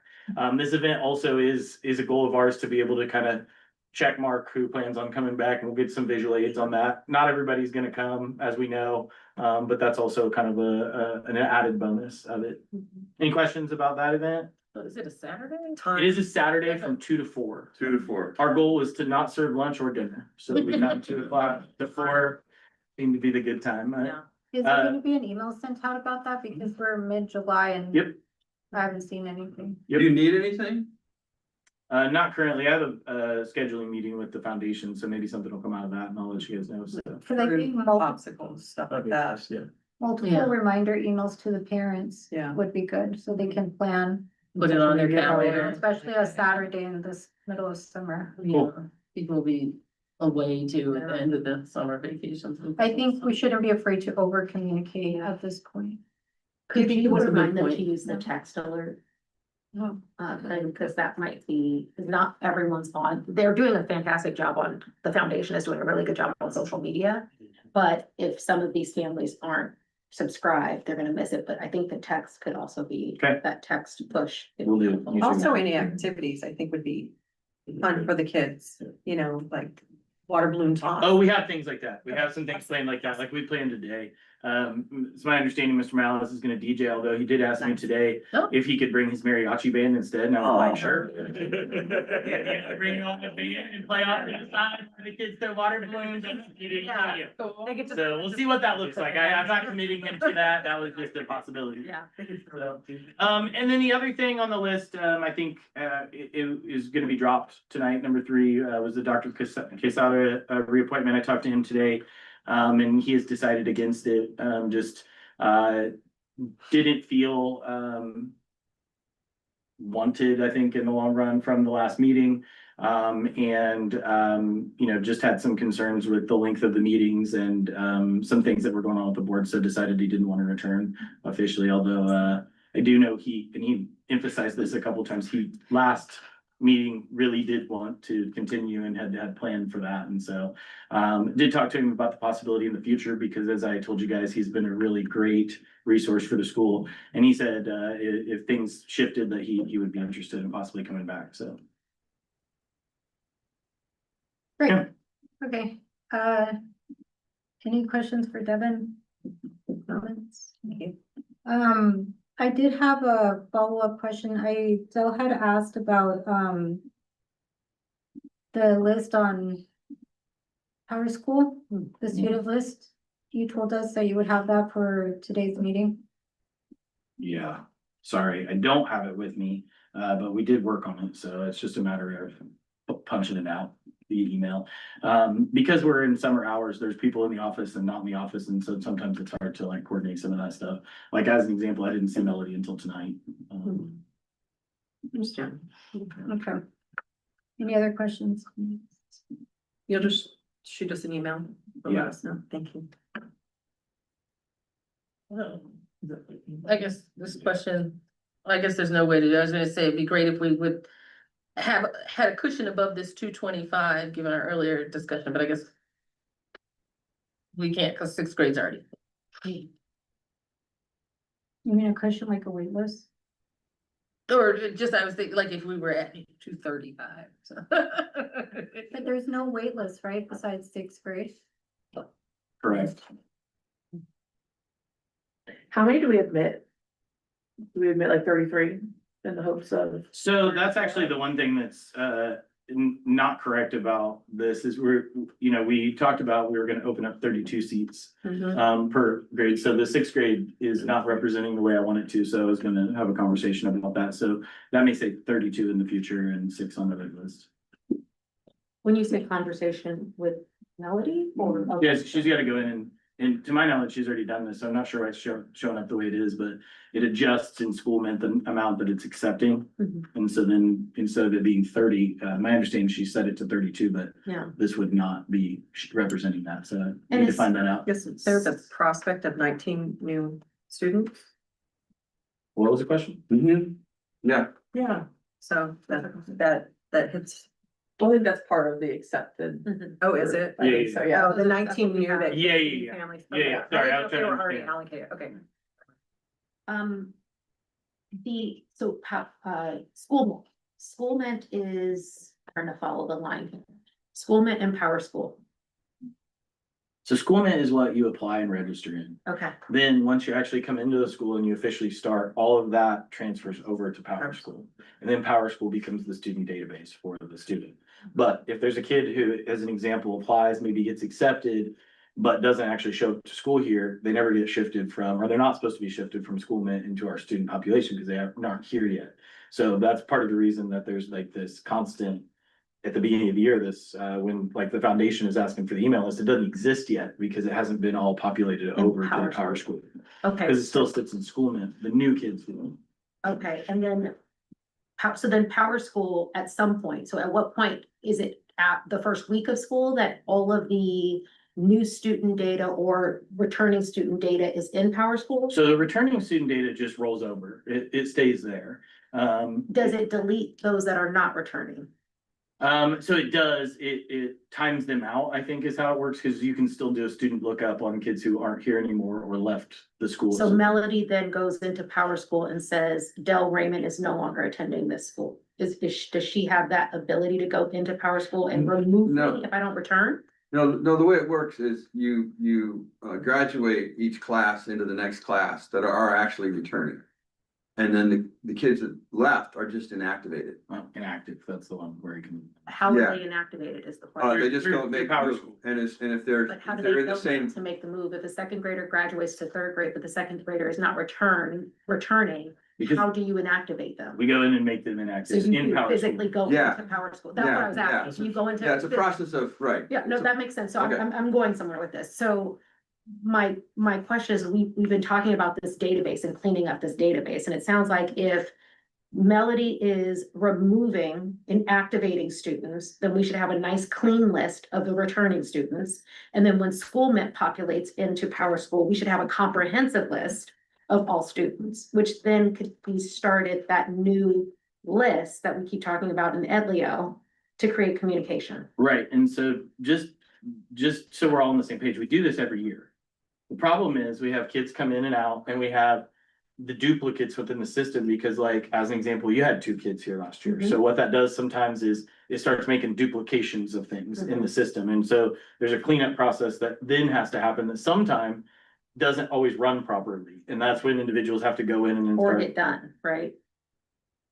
This event also is a goal of ours to be able to kind of check mark who plans on coming back, and we'll get some visual aids on that. Not everybody's gonna come, as we know, but that's also kind of an added bonus of it. Any questions about that event? So is it a Saturday? It is a Saturday from 2 to 4. 2 to 4. Our goal is to not serve lunch or dinner, so we have 2 o'clock to 4, seem to be the good time, right? Yeah. Is there gonna be an email sent out about that? Because we're mid-July and Yep. I haven't seen anything. Do you need anything? Not currently, I have a scheduling meeting with the foundation, so maybe something will come out of that and I'll let you guys know, so. Cause I think multiple, Popsicles, stuff like that. Yeah. Yeah. reminder emails to the parents Yeah. would be good, so they can plan. Put it on their Yeah. calendar. Especially a Saturday in this middle of summer. Yeah, people will be away too at the end of the summer vacations. I think we shouldn't be afraid to over communicate at this point. Could you That's a good remind them point. to use the text alert? No. Because that might be, 'cause not everyone's on, they're doing a fantastic job on, the foundation is doing a really good job on social media. But if some of these families aren't subscribed, they're gonna miss it, but I think the text could also be Okay. that text push. Will do. Also, any activities I think would be fun for the kids, you know, like water balloon toss. Oh, we have things like that. We have some things planned like that, like we planned today. It's my understanding Mr. Malice is gonna DJ, although he did ask me today Oh. if he could bring his mariachi band instead, and I was like, Oh. sure. Yeah, bring on the band and play off to the side for the kids to water balloons. Yeah. So we'll see what that looks like. I'm not committing him to that. That was just a possibility. Yeah. So, and then the other thing on the list, I think, it is gonna be dropped tonight. Number 3, was the Dr. Quesada, reappointment. I talked to him today, and he has decided against it. Didn't feel, wanted, I think, in the long run from the last meeting. You know, just had some concerns with the length of the meetings and, some things that were going on with the board, so decided he didn't want to return officially, although, I do know he emphasized this a couple times, he last meeting really did want to continue and had planned for that, and so, did talk to him about the possibility in the future, because as I told you guys, he's been a really great resource for the school, and he said, if things shifted, that he would be interested in possibly coming back, so. Great, Yeah. okay, any questions for Devin? Comments? Okay. I did have a follow-up question. Del had asked about, the list on Power School, the student list. You told us that you would have that for today's meeting. Yeah, sorry, I don't have it with me, but we did work on it, so it's just a matter of punching it out via email. Because we're in summer hours, there's people in the office and not in the office, and so sometimes it's hard to like coordinate some of that stuff. Like as an example, I didn't see Melody until tonight. Understand. Okay. Any other questions? You'll just shoot us an email. Let Yeah. us know. Thank you. I guess this question, I guess there's no way to do it. I was gonna say, it'd be great if we would have had a cushion above this 225, given our earlier discussion, but I guess we can't, because 6th grade's already. You mean a question like a wait list? Or just, I was thinking, like, if we were at 235, so. But there's no wait list, right, besides 6th grade? Correct. How many do we admit? Do we admit like 33? in the hopes of. So that's actually the one thing that's not correct about this is we talked about we were gonna open up 32 seats per grade. So the sixth grade is not representing the way I want it to, so I was gonna have a conversation about that. So that may say 32 in the future and 6 on the red list. When you say conversation with Melody or? Yes, she's gotta go in and to my knowledge, she's already done this. So I'm not sure why it's showing up the way it is, but it adjusts in school meant the amount that it's accepting. Mhm. And so then instead of it being 30, my understanding, she set it to 32, but Yeah. this would not be representing that. So I And need to it's- find that out. Yes, there's a prospect of 19 new students. What was the question? Yeah, Yeah. So that hits, Well, I think that's part of the accepted. oh, is it? I think so, yeah. Oh, the 19 new that. Yeah, yeah, yeah. families. Yeah, yeah. Okay. Sorry, I I was didn't know if they trying to were already understand. allocated, okay. Schoolment is, trying to follow the line here. Schoolment and Power School. So schoolment is what you apply and register in. Okay. Then, once you actually come into the school and you officially start, all of that transfers over to Power School. And then Power School becomes the student database for the student. But if there's a kid who, as an example, applies, maybe gets accepted, but doesn't actually show up to school here, they never get shifted from, or they're not supposed to be shifted from schoolment into our student population because they aren't here yet. So that's part of the reason that there's like this constant at the beginning of the year, this, when like the foundation is asking for the email list, it doesn't exist yet because it hasn't been all populated over to Power Power School. Okay. Because it still sits in schoolment, the new kids do. Okay, and then, so then Power School at some point, so at what point is it at the first week of school that all of the new student data or returning student data is in Power School? So the returning student data just rolls over, it stays there. Does it delete those that are not returning? So it does, it times them out, I think is how it works, because you can still do a student lookup on kids who aren't here anymore or left the school. So Melody then goes into Power School and says, Del Raymond is no longer attending this school. Does she have that ability to go into Power School and remove No. me if I don't return? no, the way it works is you graduate each class into the next class that are actually returning. And then the kids that left are just inactivated. Inactive, that's the one where you can. How Yeah. are they inactivated is the question. They just Through- don't make, through Power move. School. And if they're, But how if do they're they in the know same, to make the move? If a second grader graduates to third grade, but the second grader is not returning, Because how do you inactivate them? we go in and make them So inactive you in Power School. physically go Yeah. into Power School. That's what I was Yeah, asking. yeah. So you go into. yeah, it's a process of, right. Yeah, no, It's a- that makes sense. So Okay. I'm going somewhere with this. So my question is, we've been talking about this database and cleaning up this database, and it sounds like if Melody is removing and activating students, then we should have a nice clean list of the returning students. And then when Schoolment populates into Power School, we should have a comprehensive list of all students, which then could be started that new list that we keep talking about in Edleo to create communication. Right, and so just so we're all on the same page, we do this every year. The problem is we have kids come in and out and we have the duplicates within the system because like, as an example, you had 2 kids here last year. So what that does sometimes is it starts making duplications of things in the system. And so there's a cleanup process that then has to happen that sometime doesn't always run properly. And that's when individuals have to go in and then Or start. get done, right?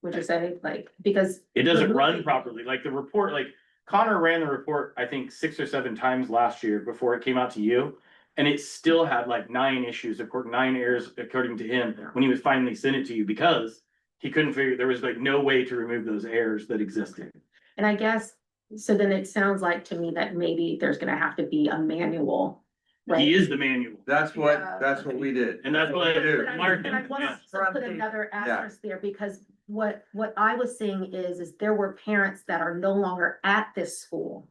Would you say, like, because. It doesn't run removing- properly, like the report, like Connor ran the report, I think 6 or 7 times last year before it came out to you. And it still had like 9 issues, 9 errors according to him, when he was finally sent it to you, because he couldn't figure, there was like no way to remove those errors that existed. And I guess, so then it sounds like to me that maybe there's gonna have to be a manual, He right? is the manual, That's what we did. and that's what I do. But Mark, but I want yeah. to put another asterisk there, because what I was seeing is there were parents that are no longer at this school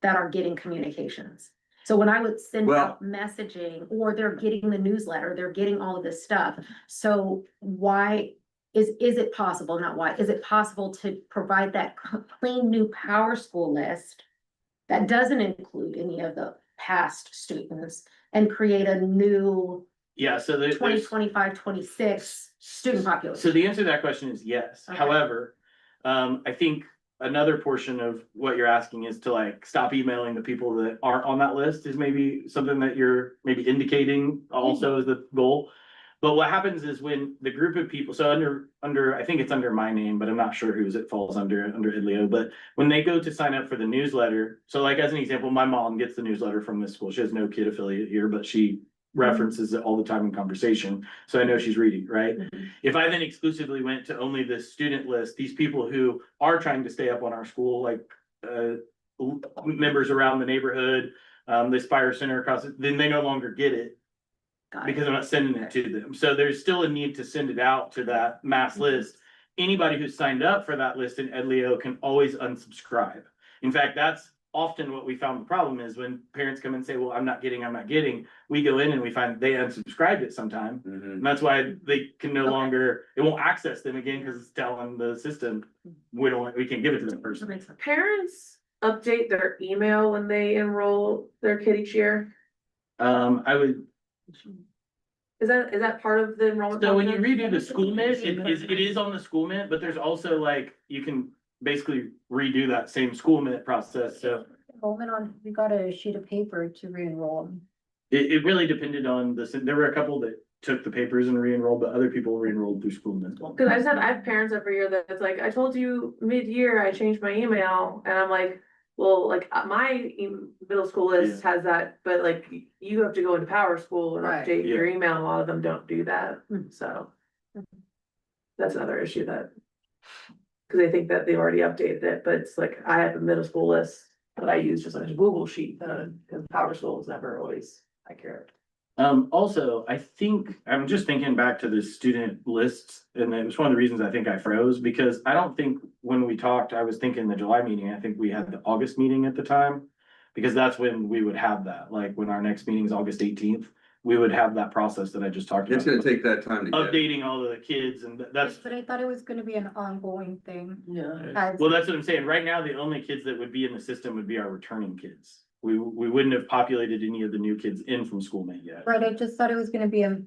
that are getting communications. So when I would send Well- out messaging, or they're getting the newsletter, they're getting all of this stuff. So why, is it possible, not why, is it possible to provide that clean new Power School list that doesn't include any of the past students and create a new Yeah, so there's. 2025, 26 student population? So the answer to that question is yes. Okay. However, I think another portion of what you're asking is to like stop emailing the people that aren't on that list is maybe something that you're maybe indicating also is the goal. But what happens is when the group of people, so under, I think it's under my name, but I'm not sure whose it falls under Idlio, but when they go to sign up for the newsletter, so like as an example, my mom gets the newsletter from this school. She has no kid affiliate here, but she references it all the time in conversation. So I know she's reading, right? If I then exclusively went to only the student list, these people who are trying to stay up on our school, like members around the neighborhood, the Aspire Center across, then they no longer get it. Got it. Because I'm not sending it to them. So there's still a need to send it out to that mass list. Anybody who's signed up for that list in Edlio can always unsubscribe. In fact, that's often what we found the problem is when parents come and say, well, I'm not getting. We go in and we find they unsubscribed it sometime. Mhm. And that's why they can no longer, it won't access them again because it's telling the system, we can't give it to that person. Parents update their email when they enroll their kid each year. I would, Is that part of the enrollment? so when you process? redo the school mint, it is on the school mint, but there's also like, you can basically redo that same school mint process, so. Enrollment on, we got a sheet of paper to re-enroll. It really depended on there were a couple that took the papers and re-enrolled, but other people re-enrolled through school mint. Cause I have parents every year that's like, I told you mid-year I changed my email, and I'm like, well, like, my middle school list has that, but like, you have to go into Power School and Right. update your email, a lot of them don't do that, so. That's another issue that. Cause they think that they've already updated it, but it's like, I have a middle school list that I use just like a Google sheet, cause Power School is never always accurate. Also, I think, I'm just thinking back to the student lists, and it was one of the reasons I think I froze, because I don't think when we talked, I was thinking the July meeting, I think we had the August meeting at the time. Because that's when we would have that, like when our next meeting is August 18th, we would have that process that I just talked It's about. gonna take that time to get. Updating all the kids and that's, But I thought it was gonna be an ongoing thing. Yeah. As- well, that's what I'm saying. Right now, the only kids that would be in the system would be our returning kids. We wouldn't have populated any of the new kids in from school mate yet. Right, I just thought it was gonna be a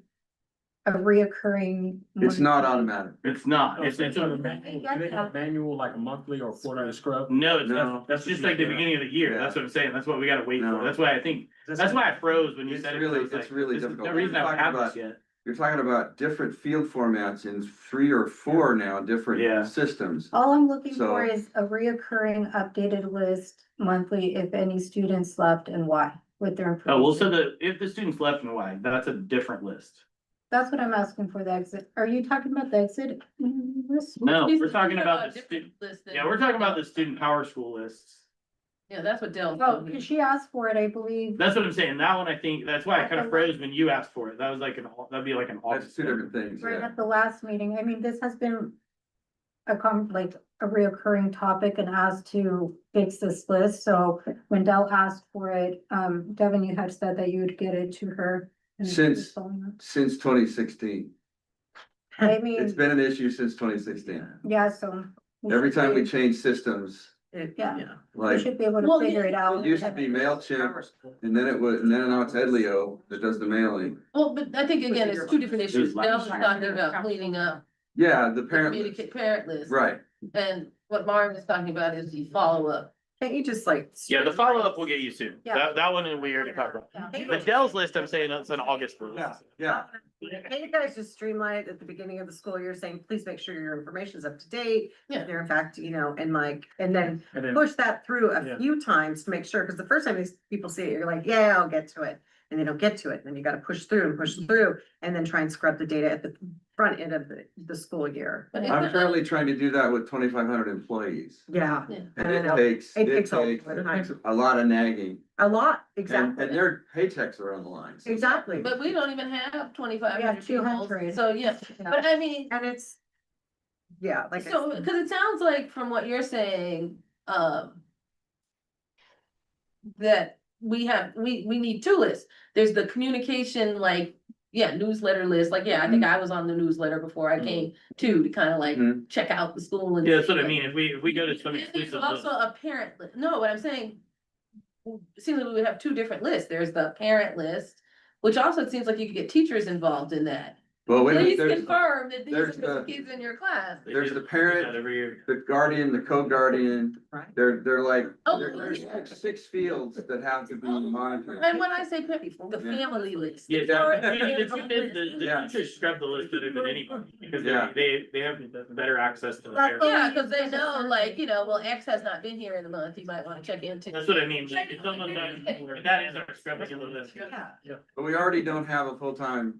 reoccurring. It's not automatic. It's not, it's, Do they have manual, like a monthly or quarterly scrub? no, No. that's just like the beginning of the year. Yeah. That's what I'm saying. That's what we gotta wait No. for. That's why I think, that's why I froze when you It's said it. really- I was it's like, really this is difficult. No reason I We're would have talking this yet. You're talking about different field formats in 3 or 4 now, Yeah. different systems. All I'm looking So- for is a reoccurring updated list monthly if any students left and why with their Oh, well, information. so if the students left and why, that's a different list. That's what I'm asking for the exit. Are you talking about the exit list? No, These- we're talking these are about the different lists than- Yeah, we're talking about the student power school lists. Yeah, that's what Dell's. Oh, told me. cause she asked for it, I believe. That's what I'm saying. That one, I think, that's why I kind of froze when you asked for it. That was like that'd be like an That's August. 2 different things, Right yeah. at the last meeting. I mean, this has been like a reoccurring topic and asked to fix this list. So when Dell asked for it, Devin, you had said that you would get it to her. and Since- she's following up. Since 2016. I It's mean, been an issue since 2016. yeah, so. Every should time we be- change systems, Yeah. We like, should be able Well, to figure it out. it used to be MailChimp, and then now it's Edlio that does the mailing. Well, but I think again, it's two different issues. last Dell's year. talking about cleaning up Yeah, the the parent list, communicate parent list. right. And what Marvin is talking about is the follow-up. Can't you just like? Yeah, the follow-up we'll get you soon. Yeah. That one we already talked about. Yeah. The Dell's list, I'm saying that's an August list. Yeah. Can you guys just streamline it at the beginning of the school year, saying, please make sure your information's up to date? Yeah. They're in fact, and like, and then And then, push that through Yeah. a few times to make sure, because the first time these people see it, you're like, yeah, I'll get to it. And they don't get to it, and then you gotta push through, and then try and scrub the data at the front end of the school year. But it's I'm not- currently trying to do that with 2,500 employees. Yeah, Yeah. And I it know. takes, It it takes takes a time. a lot of nagging. A lot, And exactly, their paychecks are on the line. exactly. But we don't even have 2,500 Yeah, people, 200. so yeah, but I mean, And it's, yeah, like. so, cause it sounds like from what you're saying, that we need 2 lists. There's the communication, like, yeah, newsletter list, like, yeah, I think I was on the newsletter before I came to kind of like Mhm. check out the school and. Yeah, that's see what I what- mean. If we go to some There's exclusive also list. a parent, no, what I'm saying. It seems like we would have 2 different lists. There's the parent list, which also it seems like you could get teachers involved in that. Well, wait, a Please minute, confirm that these there's are the the- kids in your class. They There's do- the they do parent, that every year. the guardian, the co-guardian, Right. they're like, Oh. there's like six fields that have to be monitored. And when I say the family list. Yeah, the truth is, the Yeah. teachers scrub the list better than anybody, because Yeah. they have better access to the That's parents. Yeah, cause they know, like, you know, well, X has not been here in a month, you might wanna check into. That's what I mean, like, if someone does, that is our scrubbing of the list. But we already don't have a full-time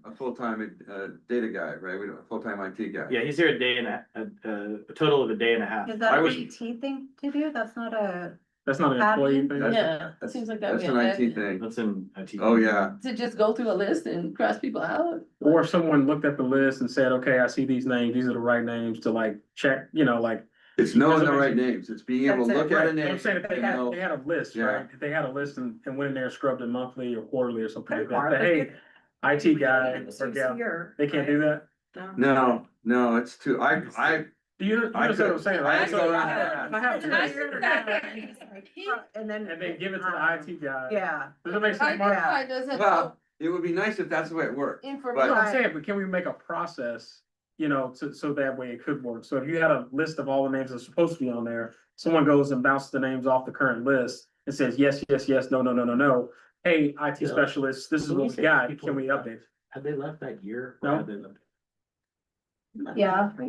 data guy, right? We don't, a full-time IT guy. Yeah, he's here a day and a total of a day and a half. Is I that an was- IT thing to do? That's not a, That's not an employee Admin? thing. Yeah, it seems like that would That's be an an IT admin. thing. That's in IT. Oh, yeah. To just go through a list and cross people out. Or if someone looked at the list and said, okay, I see these names, these are the right names to like check, you know, like. It's knowing the right names. It's being able to That's it, look at a Right, name. I'm saying if they and had, know- they had a list, Yeah. right? If they had a list and went in there and scrubbed it monthly or quarterly or something like that, Martha but hey, did- IT guy or gal, they can't do that? No, it's too, I, Do you understand what I'm saying, I right? So could- if I have a list And then. and they give it to the IT guy. Yeah. Does it make I sense, know, Mark? I just have well, it would be nice if that's the way it worked. No, information. I'm saying, but can we make a process, you know, so that way it could work? So if you had a list of all the names that's supposed to be on there, someone goes and bounces the names off the current list and says, yes, yes, yes, no, no, no, no, no. Hey, IT Yeah. specialist, this is When you what we say got, people can we left, update? Have they left that year? No. Or have they left? yeah. I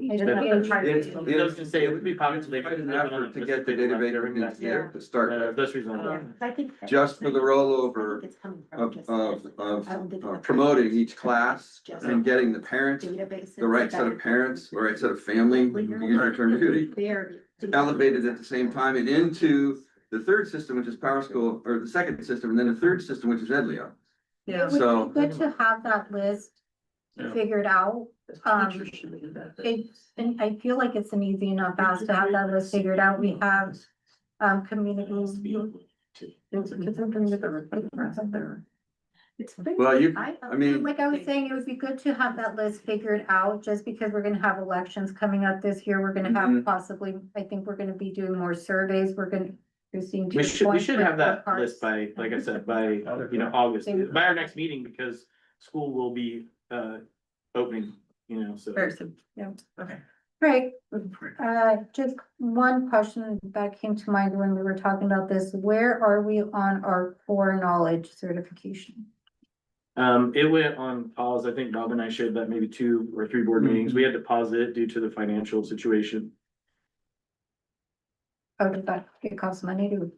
was gonna say, it would be possible Quite an effort to get the database there to start with, That's reason. just for the rollover of promoting each class and getting the parents, the right set of parents, the right set of family, user return duty, elevated at the same time and into the third system, which is Power School, or the second system, and then the third system, which is Edleo. It So- would be good to have that list Yeah. figured out. And I feel like it's an easy enough ask to have that list figured out. We have, communities. Well, I mean, Like I was saying, it would be good to have that list figured out, just because we're gonna have elections coming up this year. We're gonna have Mhm. possibly, I think we're gonna be doing more surveys. We're gonna. Christine, to We your should point, have that report cards. list by, like I said, by, August, by our next meeting, because school will be, opening, you know, so. Very soon. Yeah. Okay. Right, just one question that came to mind when we were talking about this, where are we on our core knowledge certification? It went on pause. I think Bob and I shared that maybe 2 or 3 board meetings. We had to pause it due to the financial situation. Oh, did that, it cost money to,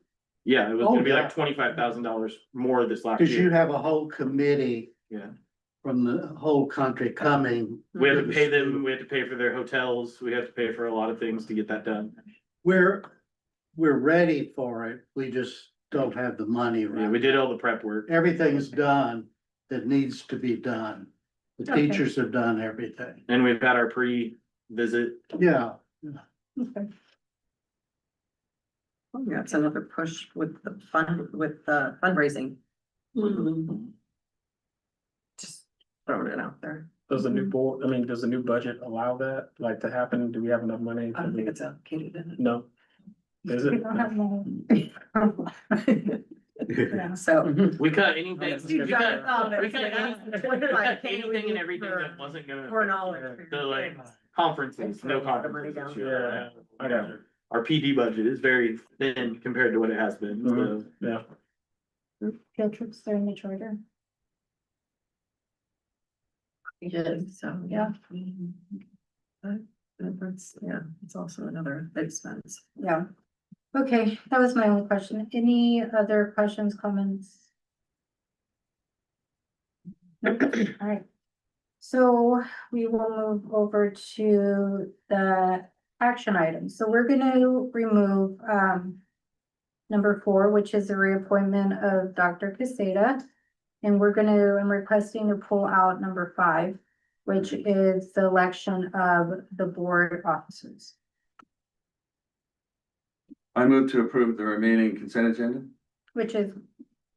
Yeah, it was gonna be Oh, like yeah. $25,000 more this last Cause you year. have a whole committee Yeah, from the whole country coming. we had to to the pay them, school. we had to pay for their hotels, we had to pay for a lot of things to get that done. We're ready for it, we just don't have the money Yeah, right. we did all the prep work. Everything's done that needs to be done. The Okay. teachers have done everything. And we've had our pre-visit. Yeah, okay, Yeah, it's another push with the fundraising. Just throwing it out there. Does the new board, I mean, does the new budget allow that, like, to happen? Do we have enough money? I don't think it's allocated in No. Is we it? don't have money. it. Yeah, so. We cut anything, You we got cut, it. Oh, we cut anything and everything that wasn't For gonna, knowledge. so like conferences, no conferences this year. Yeah, I got you. Our PD budget is very thin compared to what it has been, so. Mhm. Yeah. Field trips are in the charter, So, yeah, That's, yeah, it's also another expense. yeah. Okay, that was my only question. Any other questions, comments? No? All right. So we will move over to the action items. So we're gonna remove, number 4, which is the reappointment of Dr. Caseta. And I'm requesting to pull out number 5, which is the election of the board officers. I move to approve the remaining consent agenda. Which is,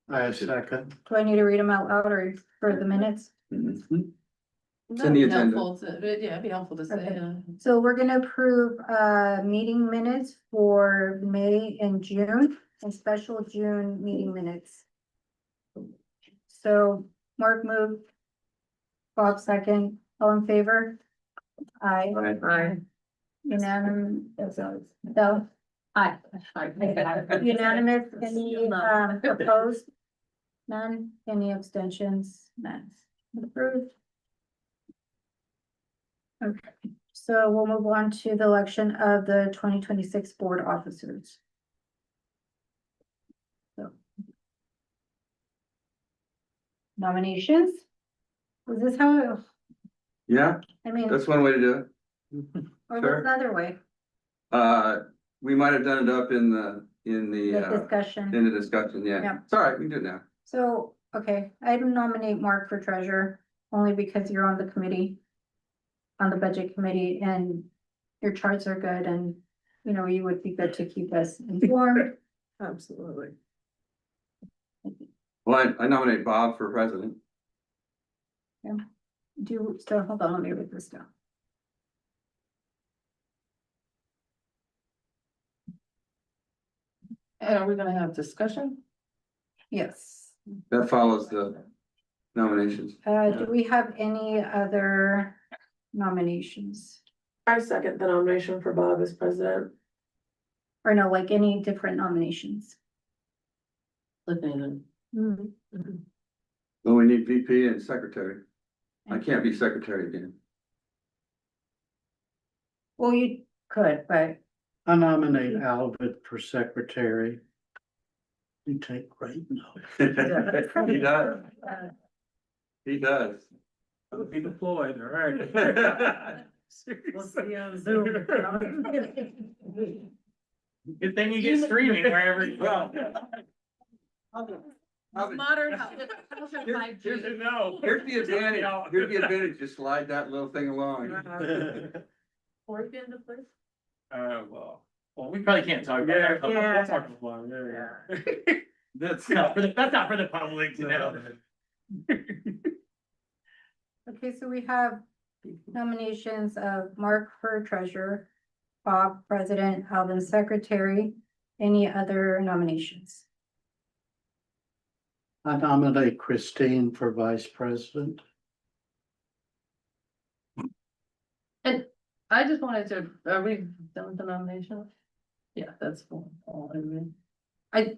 I have second. do I need to read them out loud or for the minutes? It's in the That'd be agenda. helpful yeah, it'd be helpful to say. Okay. So we're gonna approve, meeting minutes for May and June and special June meeting minutes. So Mark moved, Bob second, All in favor? Aye. Aye. Unanimous, no, aye. Unanimous, any, opposed? None, any abstentions? None. Approved. Okay, so we'll move on to the election of the 2026 board officers. So. Nominations? Is this how, Yeah, I mean, that's one way to do it. or sure. what's the other way, We might have done it up in the, the discussion? in the discussion, yeah. Yeah. It's all right, we can do it now. So, okay, I nominate Mark for treasurer, only because you're on the committee. On the budget committee, and your charts are good, and, you know, you would be good to keep us informed. Absolutely. Well, I nominate Bob for president. So, hold on, let me read this down. And are we gonna have discussion? Yes, That follows the nominations. do we have any other nominations? I second the nomination for Bob as president. Or no, like any different nominations? Looking Hmm. Well, we need VP and secretary. I can't be secretary again. Well, you could, but I nominate Alvin for secretary. You take great notes. He does, he does. Be deployed, all right. We'll see you on Zoom. Good thing you get streaming wherever you go. Modern. Here's a no. Here's the advantage, just slide that little thing along. Or again, the place. Well, we probably can't talk about that. Yeah. We'll talk about it, yeah. That's not for the public to know. okay, so we have nominations of Mark for treasurer, Bob president, Alvin secretary. Any other nominations? I nominate Christine for vice president. And I just wanted to, are we done with the nomination? Yeah, that's all I mean. I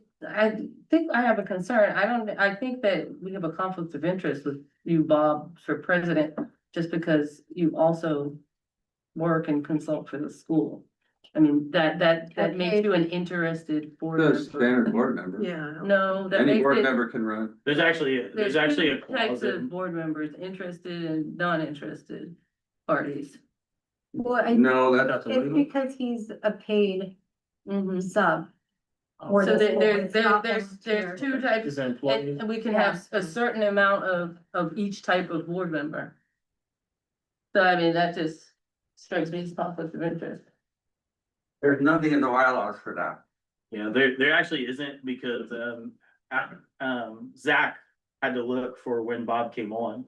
think I have a concern. I think that we have a conflict of interest with you, Bob, for president, just because you also work and consult for the school. I mean, that makes Okay. you an interested board The member. standard board member. Yeah. No, that Any makes board it, member can run. There's actually a there's two types clause of in. board members, interested and non-interested parties. Well, No, that's, it's because he's a paid Mhm. sub. Or So the school, there's it's not there's volunteer. two types, Is an employee. and we can have a certain amount of each type of board member. So I mean, that just strikes me as conflict of interest. there's nothing in the bylaws for that. Yeah, there actually isn't because, Zach had to look for when Bob came on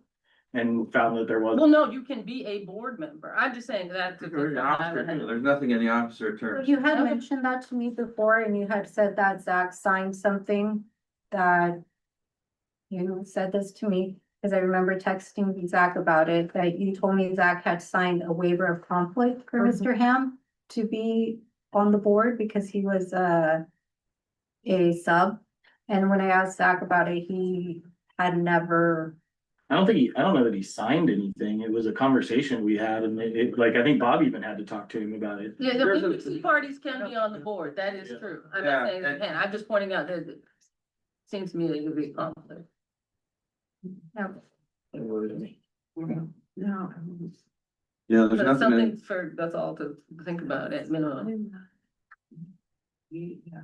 and found that there Well, wasn't. no, you can be a board member. I'm just saying that. There's nothing in the officer terms. You had Okay. mentioned that to me before, and you had said that Zach signed something that. You said this to me, because I remember texting Zach about it, that you told me Zach had signed a waiver of conflict for Mr. Ham to be on the board because he was a sub. And when I asked Zach about it, he had never, I don't know that he signed anything. It was a conversation we had and like, I think Bob even had to talk to him about it. Yeah, There's the a- PPC parties can be on the board. That is Yeah. true. I'm Yeah, not saying they and- can. I'm just pointing out that it seems to me that it would be a conflict. no, No. Yeah, there's But nothing something in, for, that's all to think about at minimum. Yeah.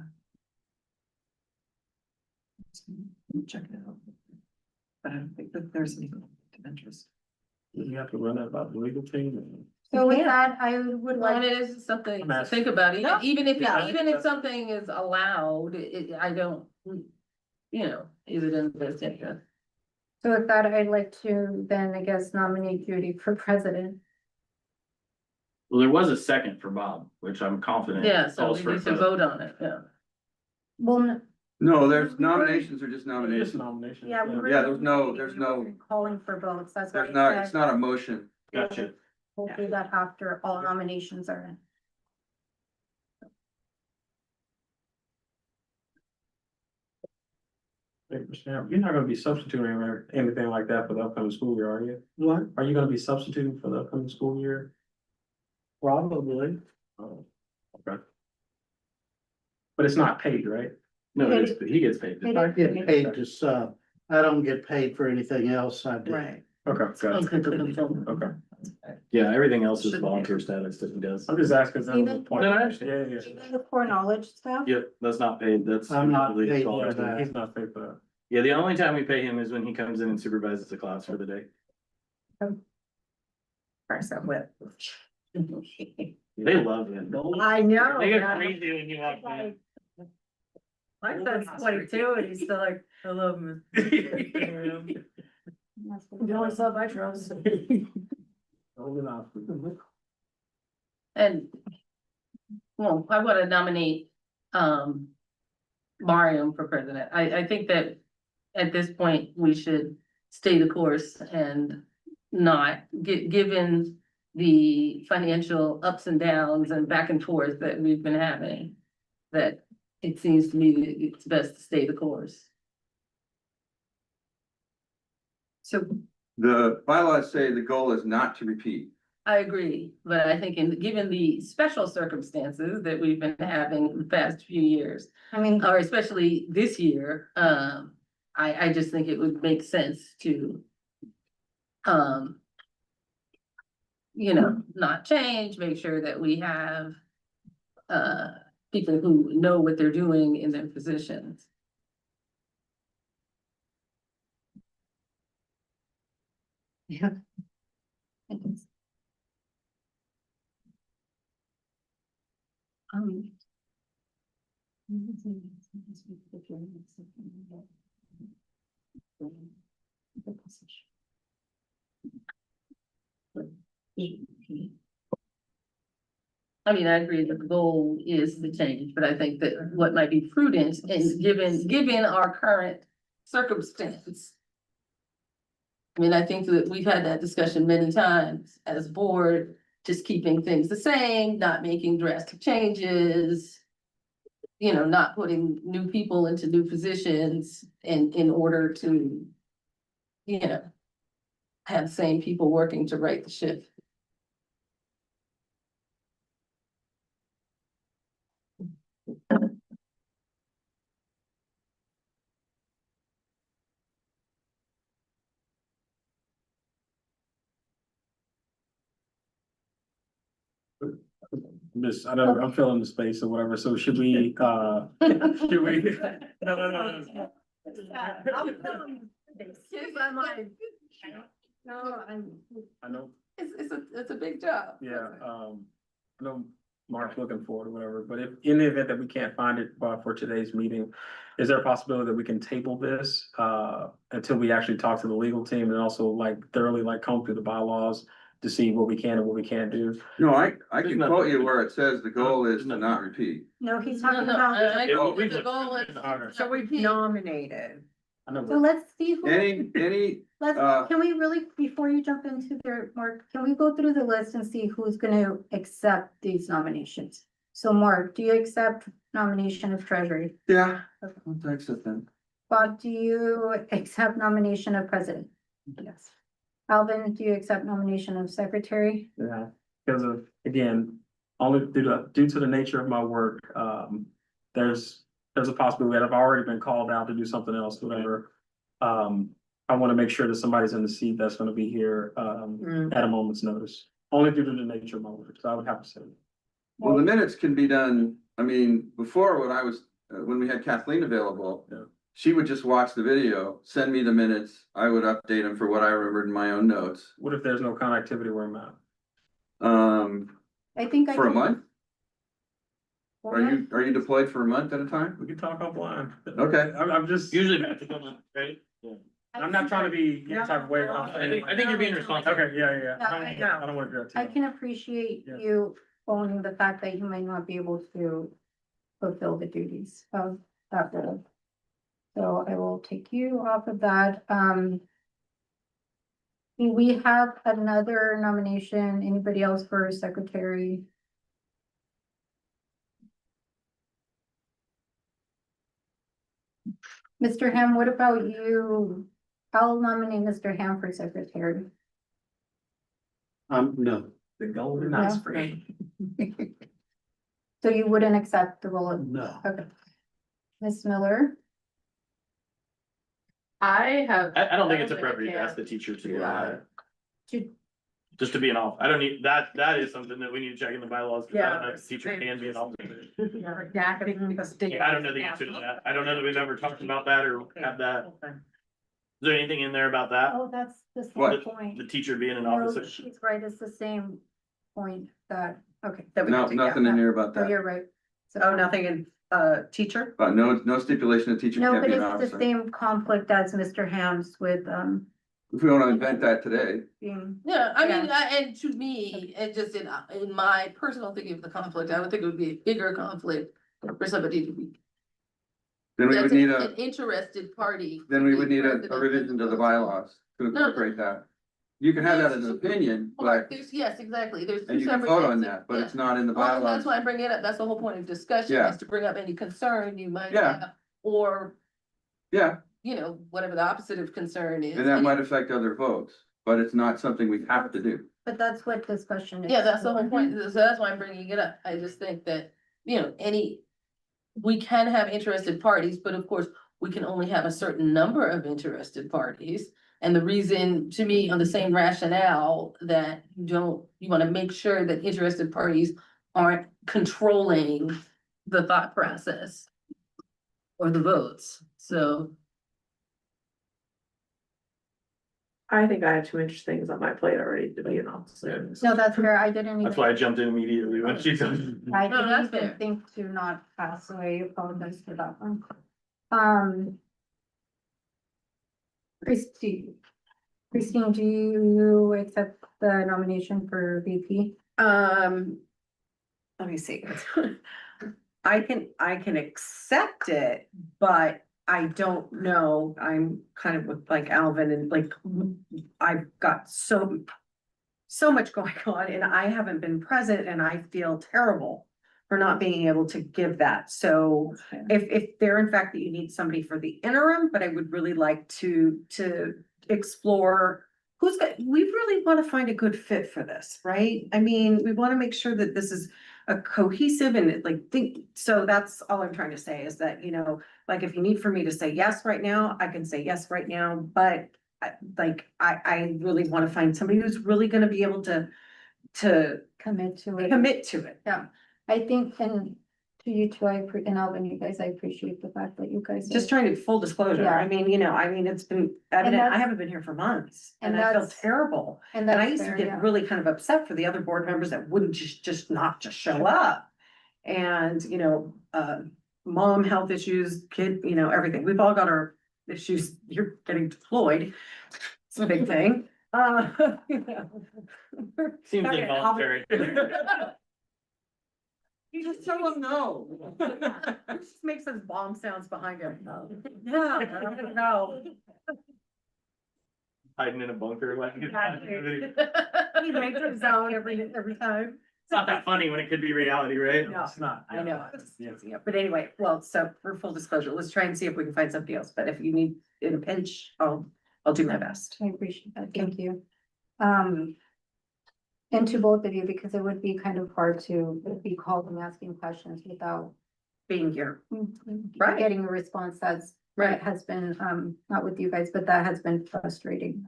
Check it out. But I don't think that there's any conflict of interest. You have to run that about the legal team. so with that, I would Well, like. it is something I'm to asking. think about, No, even if, yeah. even if something is allowed, I don't, you know, is it in the best interest? So with that, I'd like to then, I guess, nominate Judy for president. Well, there was a second for Bob, which I'm confident. Yeah, so calls we for a need to vote on it, yeah. Well, no, there's nominations are just Just nominations. nominations. yeah. we were- Yeah, there's no- Calling for votes, that's what There's not, I it's said. not a motion. Gotcha. We'll do that after all nominations are in. You're not gonna be substituting or anything like that for the upcoming school year, are you? What? Are you gonna be substituting for the upcoming school year? Probably. Oh, okay. But it's not paid, right? No, it is, he gets paid. It I is get paid. paid to sub. I don't get paid for anything else I do. Right. Okay, gotcha. Okay. Yeah, everything else is volunteer status that he does. I'm just asking. That was the Even- point. No, I understand. Yeah, yeah. Even the core knowledge stuff. Yep, that's not paid, that's. I'm not completely paid for volunteer. that. He's not paid for that. Yeah, the only time we pay him is when he comes in and supervises the class for the day. They love him. I know. They get yeah. crazy when he walks in. My son's 22 and he's still like, I love him. You always love my trust. And, well, I wanna nominate, Mariam for president. I think that at this point, we should stay the course and not, given the financial ups and downs and back and forth that we've been having, that it seems to me that it's best to stay the course. So The bylaws say the goal is not to repeat. I agree, but I think given the special circumstances that we've been having the past few years, I mean, or especially this year, I just think it would make sense to, not change, make sure that we have, people who know what they're doing in their positions. yeah. Um. I mean, I agree that the goal is the change, but I think that what might be prudent is given our current circumstance. I mean, I think that we've had that discussion many times as a board, just keeping things the same, not making drastic changes. Not putting new people into new positions in order to, have the same people working to right the ship. I'm filling the space or whatever, so should we, should we? No. No, I know, it's a big job. yeah, I know Mark's looking forward or whatever, but if, in the event that we can't find it, for today's meeting, is there a possibility that we can table this, until we actually talk to the legal team and also like thoroughly like comb through the bylaws to see what we can and what we can't do? No, I can quote you where it says the goal is to not repeat. No, he's No, talking no, about, I Yeah, think we that the goal is. Okay. So we've nominated. I know, so let's see who. Any, Let's, can we really, before you jump into their, Mark, can we go through the list and see who's gonna accept these nominations? So Mark, do you accept nomination of treasury? yeah, I'll text it then. Bob, do you accept nomination of president? Yes. Alvin, do you accept nomination of secretary? yeah, because of, again, only due to the nature of my work, there's a possibility that I've already been called out to do something else, whatever. I want to make sure that somebody's in the seat that's gonna be here, at a moment's notice, only due to the nature of my work, so I would have to say. Well, the minutes can be done, I mean, before when I was, when we had Kathleen available. Yeah. She would just watch the video, send me the minutes, I would update them for what I remembered in my own notes. What if there's no connectivity where I'm at? I think I For a can. month? Are you deployed for a month at a time? We can talk offline. Okay. I'm just, Usually, right? I'm not trying to be any type of way. I think you're being responsible. Okay, yeah. Yeah, I don't want to do that. I can appreciate Yeah. you owning the fact that you might not be able to fulfill the duties of that role. So I will take you off of that. We have another nomination. Anybody else for secretary? Mr. Ham, what about you? I'll nominate Mr. Ham for secretary. No. The golden No. osprey. So you wouldn't accept the role of, No. okay. Ms. Miller? I have. I don't think it's I don't appropriate to I ask the teacher to, Yeah. just to be an off, I don't need, that is something that we need to check in the bylaws, because I don't know if the teacher can be an alternate. Yeah. I don't know the answer to that, I don't know that we've ever talked about that or have that, is there anything in there about that? Oh, that's the What? same point. The teacher being an No, officer? she's right, it's the same point that, okay, No, nothing in here about oh, that. you're right. So- Oh, nothing in, teacher? But no stipulation, a teacher No, can't but be an it's the officer. same conflict as Mr. Ham's with, If we wanna invent that today, being, Yeah, I mean, and to me, and just in my personal thinking of the conflict, I would think it would be a bigger conflict for somebody to be. then we would That's need an interested party. then we would need a President. revision to the bylaws to No. incorporate that. You can have that as an opinion, Or but, there's, yes, exactly, there's. and two you can separate vote on things. that, but Yeah. it's not in the Well, that's bylaws. why I bring it up, that's the whole point of discussion, Yeah. is to bring up any concern you might Yeah. have, or, Yeah, you know, whatever the opposite of concern is. and that might affect other votes, but it's not something we have to do. but that's what discussion is. Yeah, that's the whole for. point, so that's why I'm bringing it up, I just think that, you know, we can have interested parties, but of course, we can only have a certain number of interested parties. And the reason, to me, on the same rationale, that you wanna make sure that interested parties aren't controlling the thought process. Or the votes, so. I think I have too much things on my plate already to be an officer. No, that's fair, I didn't even. That's why I jumped in immediately when she said. I No, that's didn't even fair. think to not pass, so I apologize for that one. Christine, do you accept the nomination for VP? Let me see. I can accept it, but I don't know, I'm kind of with like Alvin and like, I've got so much going on and I haven't been present and I feel terrible for not being able to give that. So if there in fact that you need somebody for the interim, but I would really like to explore we really want to find a good fit for this, right? I mean, we want to make sure that this is a cohesive and so that's all I'm trying to say is that, you know, like if you need for me to say yes right now, I can say yes right now, but I really want to find somebody who's really gonna be able to Commit to it. commit to it. I think, and to you too, and Alvin, you guys, I appreciate the fact that you guys. Just are- trying to full disclosure. Yeah. I mean, you know, it's been evident, I that's- haven't been here for months and and I feel that's- terrible. And And I that's used to fair, get yeah. really kind of upset for the other board members that wouldn't just not show up. And, you know, mom health issues, kid, you know, everything. We've all got our issues. You're getting deployed. It's a big thing. You know. Seems Okay, involuntary. You just tell them no. It just makes those bomb sounds behind him. Yeah, no. Hiding in a bunker like. Exactly. It's He makes it sound every time. not that funny when it could be reality, right? No, It's not. I know. Yeah. Yeah, but anyway, well, so for full disclosure, let's try and see if we can find somebody else, but if you need in a pinch, I'll do my best. I appreciate that, thank you. And to both of you, because it would be kind of hard to be called and asking questions without Being here. Right. getting a response that's, Right. has been, not with you guys, but that has been frustrating,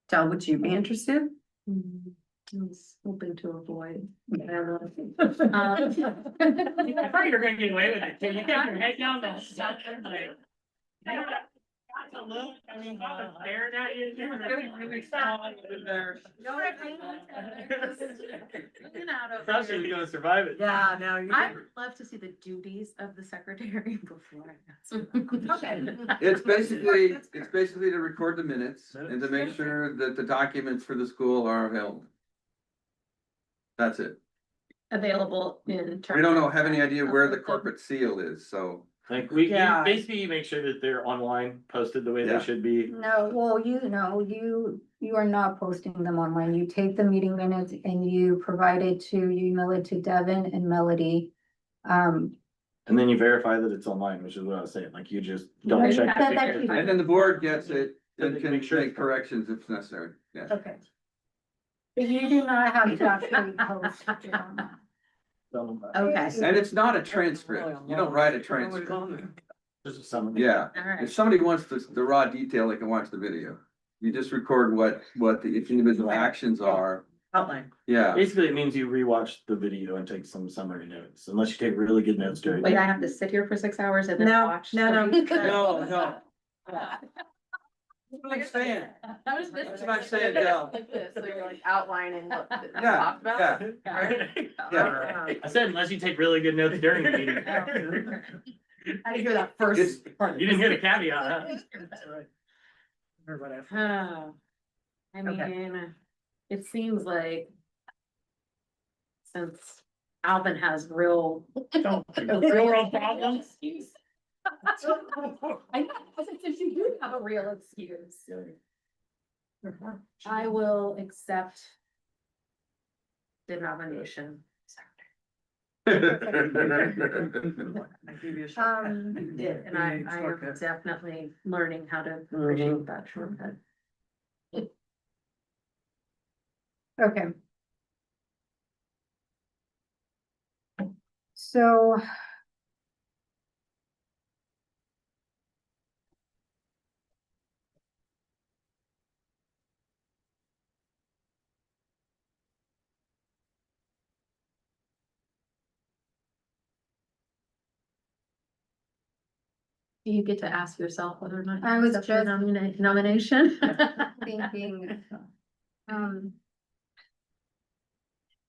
Del, would you be interested? I was hoping to avoid. I thought you were gonna get away with it, too. You kept your head down the. I mean, I was staring at you. You were really strong in there. Thought she was gonna survive it. Yeah, no, you. I would love to see the duties of the secretary before. It's basically to record the minutes and to make sure that the documents for the school are available. That's it. Available in terms. We don't have any idea where the corporate seal is, so Like, we Yeah. basically make sure that they're online, posted the way they Yeah. should be. No, well, you are not posting them online. You take the meeting minutes and you provide it to, you email it to Devin and Melody. And then you verify that it's online, which is what I was saying, like, you just No, don't you check. said the that character. And then the board gets it So and they can make sure make it's- corrections if necessary, yeah. Okay. But you do not have to actually post it online. Okay, And it's not a transcript, you don't write a transcript, Just a summary. yeah. all right. If somebody wants the raw detail, they can watch the video. You just record what the individual actions are, Outline. yeah. Basically, it means you rewatch the video and take some summary notes, unless you take really good notes during. Wait, I have to sit here for 6 hours and then No, watch? no. No. That's what I'm saying. That was this. That's what I'm saying, Del. Like this, so you're like outlining what we Yeah, talked about. yeah. Yeah. I said, unless you take really good notes during the meeting. I didn't hear that first It's- part. You didn't hear the caveat, huh? Oh, I mean, it seems like since Alvin has real Real problems. I said, since you do have a real excuse. I will accept the nomination. I give you a shortcut. And I am definitely learning how to appreciate that shortcut. Okay. So. Do you get to ask yourself whether or not? you I was accept your just- nomination? Thinking.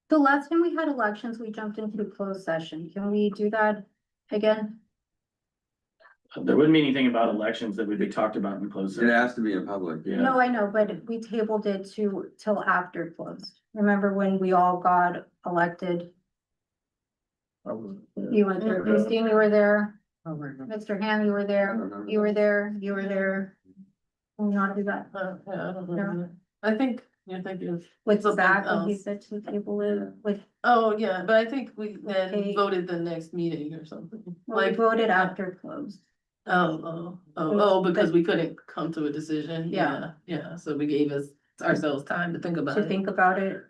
The last time we had elections, we jumped into closed session. Can we do that again? There wouldn't be anything about elections that would be talked about in closed It session. has to be in public, Yeah. No, I know, but we tabled it till after closed. Remember when we all got elected? You went there, Christine, you were there, Mr. Ham, you were there, you were there, you were there. Can we not do that? Yeah, I don't know. I think you're thinking, With Something Zach, when he else. said to table it, with, oh, yeah, but I think we then Okay. voted the next meeting or something. we Like voted after closed. Because we couldn't come to a decision, Yeah. yeah, so we gave ourselves time to think about To it. think about it.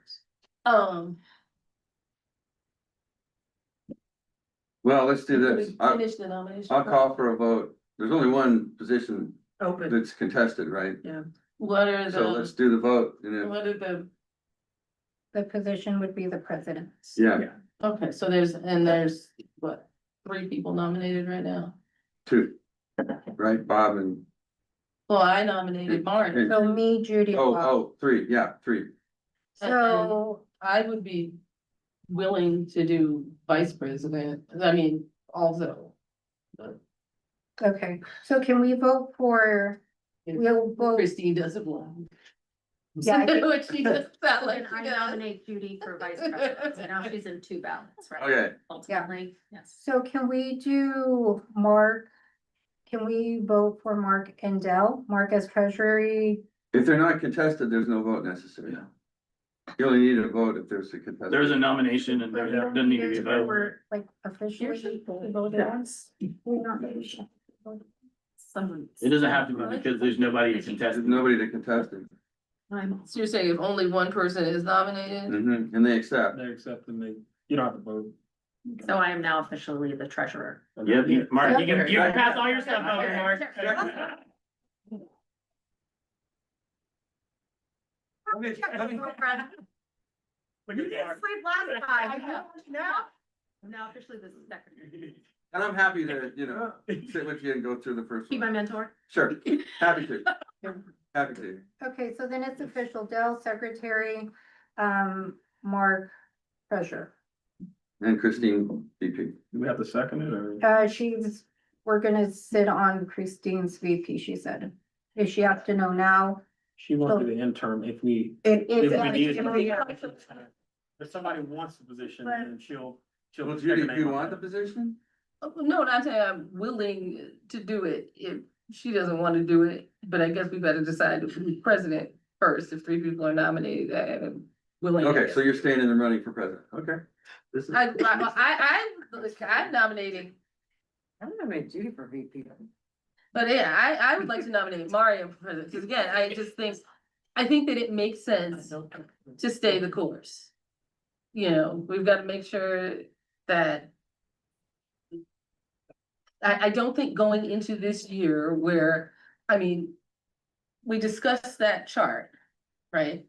well, let's do we this, Finish the nomination. I'll call for a vote, there's only one position Open. that's contested, right? What are So let's the, do the vote, and then, what are the, The position would be the president. yeah, okay, so there's what, 3 people nominated right now? 2. Right, Bob and, Well, I nominated Martin. So me, Judy. and Bob. 3, yeah, 3. So, I would be willing to do vice president, I mean, also. okay, so can we vote for, we'll vote, Christine doesn't want. Yeah, I think- What she just felt like. And I nominate Judy for vice president, so now she's in 2 ballots, right? Okay, Ultimately, yes. so can we do Mark? Can we vote for Mark and Dell, Mark as treasury? if they're not contested, there's no vote necessary. You only need a vote if there's a contested. There's a nomination and there doesn't need to be a vote. We're, like officially voted on? We're not really sure. It doesn't have to be because there's nobody to There's contest. nobody to contest it. So you're saying if only one person is nominated? Mhm, and they accept. They accept and they, you don't have to vote. So I am now officially the treasurer. Yep, Mark, you can pass all your stuff over, Mark. You didn't sleep last time. I'm now officially the secretary. And I'm happy to, sit with you and go through the first Be my one. mentor. Sure, happy to. Happy to. Okay, so then it's official, Dell secretary, Mark treasurer. And Christine, VP. Do we have to second it or? We're gonna sit on Christine's VP, she said. If she has to know now. She wants to be the interim if we, If if we need it. If somebody wants the position, then she'll. Well, Judy, do you want the position? No, not saying I'm willing to do it if she doesn't want to do it, but I guess we better decide who's president first, if 3 people are nominated, and willing. Okay, so you're staying in the running for president, okay. This is, I'm nominating, I'm gonna make Judy for VP. but yeah, I would like to nominate Mario for president, because again, I think that it makes sense to stay the course. You know, we've got to make sure that. I don't think going into this year where, I mean, we discussed that chart, right?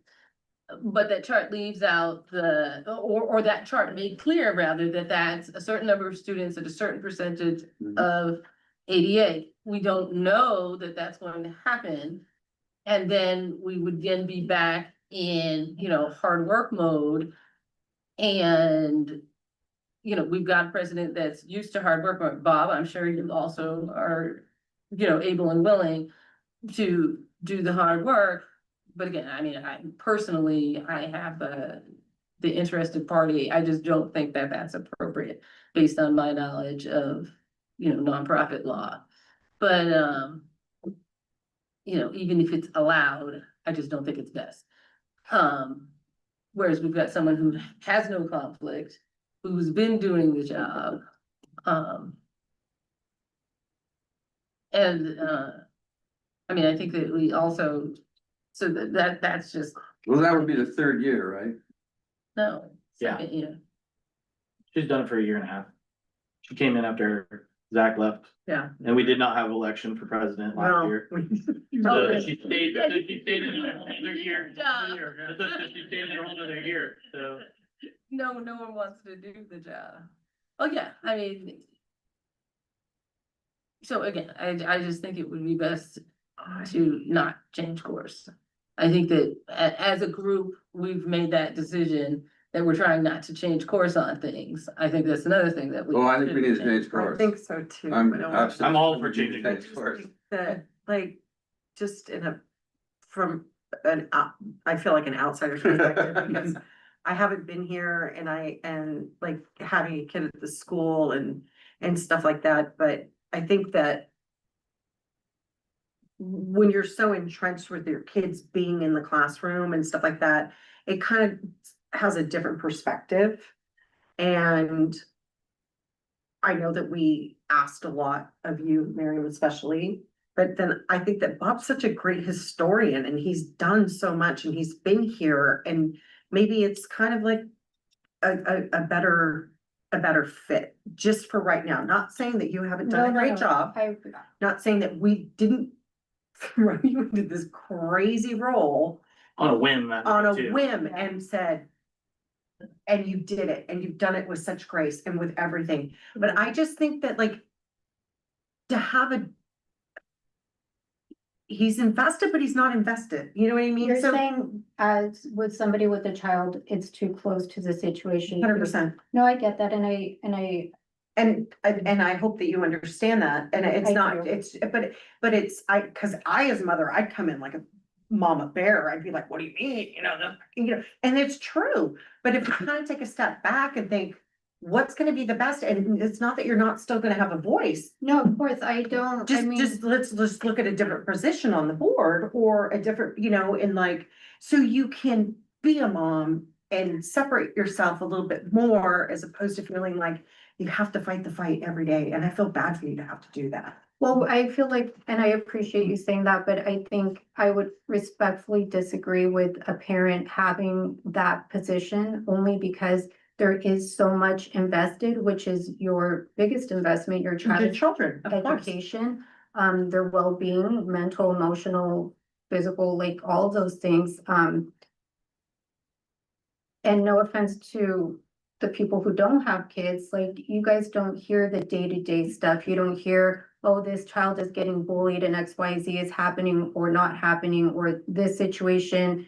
But that chart leaves out or that chart made clear rather that that's a certain number of students at a certain percentage of ADA. We don't know that that's going to happen. And then we would then be back in, hard work mode. And we've got a president that's used to hard work, but Bob, I'm sure you also are, able and willing to do the hard work. But again, I mean, I personally, I have the interested party. I just don't think that that's appropriate based on my knowledge of, nonprofit law. But, even if it's allowed, I just don't think it's best. Whereas we've got someone who has no conflict, who's been doing the job. I mean, I think that we also, so that's just, well, that would be the 3rd year, right? no. Yeah. Second year. She's done it for a year and a half. She came in after Zach left. Yeah. And we did not have election for president last year. So she stayed in another year. So she stayed in another year, so. No one wants to do the job. Oh, yeah, I mean. So again, I just think it would be best to not change course. I think that as a group, we've made that decision that we're trying not to change course on things. I think that's another thing that we. Oh, I think we need to change I course. think so too. I'm I don't- absolutely. I'm all for changing course. That, like, just from I feel like an outsider's perspective, because I haven't been here and like having a kid at the school and stuff like that, but I think that when you're so entrenched with your kids being in the classroom and stuff like that, it kind of has a different perspective. And I know that we asked a lot of you, Miriam especially, but then I think that Bob's such a great historian and he's done so much and he's been here, and maybe it's kind of like a better fit just for right now. Not saying that you haven't done a great job, not saying that we didn't throw you into this crazy role On a whim. and said, and you did it, and you've done it with such grace and with everything. But I just think that, like, to have he's invested, but he's not invested, you know what I mean? You're So saying as with somebody with a child, it's too close to the situation. 100%. No, I get that, and I And I hope that you understand that, and it's I not, do. but it's, cause I, as a mother, I'd come in like a mama bear, I'd be like, what do you mean, and it's true. But if you kind of take a step back and think, what's gonna be the best, and it's not that you're not still gonna have a voice. no, of course, I don't, I mean. Let's just look at a different position on the board, or a different, in like, so you can be a mom and separate yourself a little bit more, as opposed to feeling like you have to fight the fight every day, and I feel bad for you to have to do that. Well, I feel like, and I appreciate you saying that, but I think I would respectfully disagree with a parent having that position, only because there is so much invested, which is your biggest investment, your Your child's children, of course. education, their well-being, mental, emotional, physical, like all of those things. And no offense to the people who don't have kids, like you guys don't hear the day-to-day stuff. You don't hear, oh, this child is getting bullied and XYZ is happening or not happening, or this situation,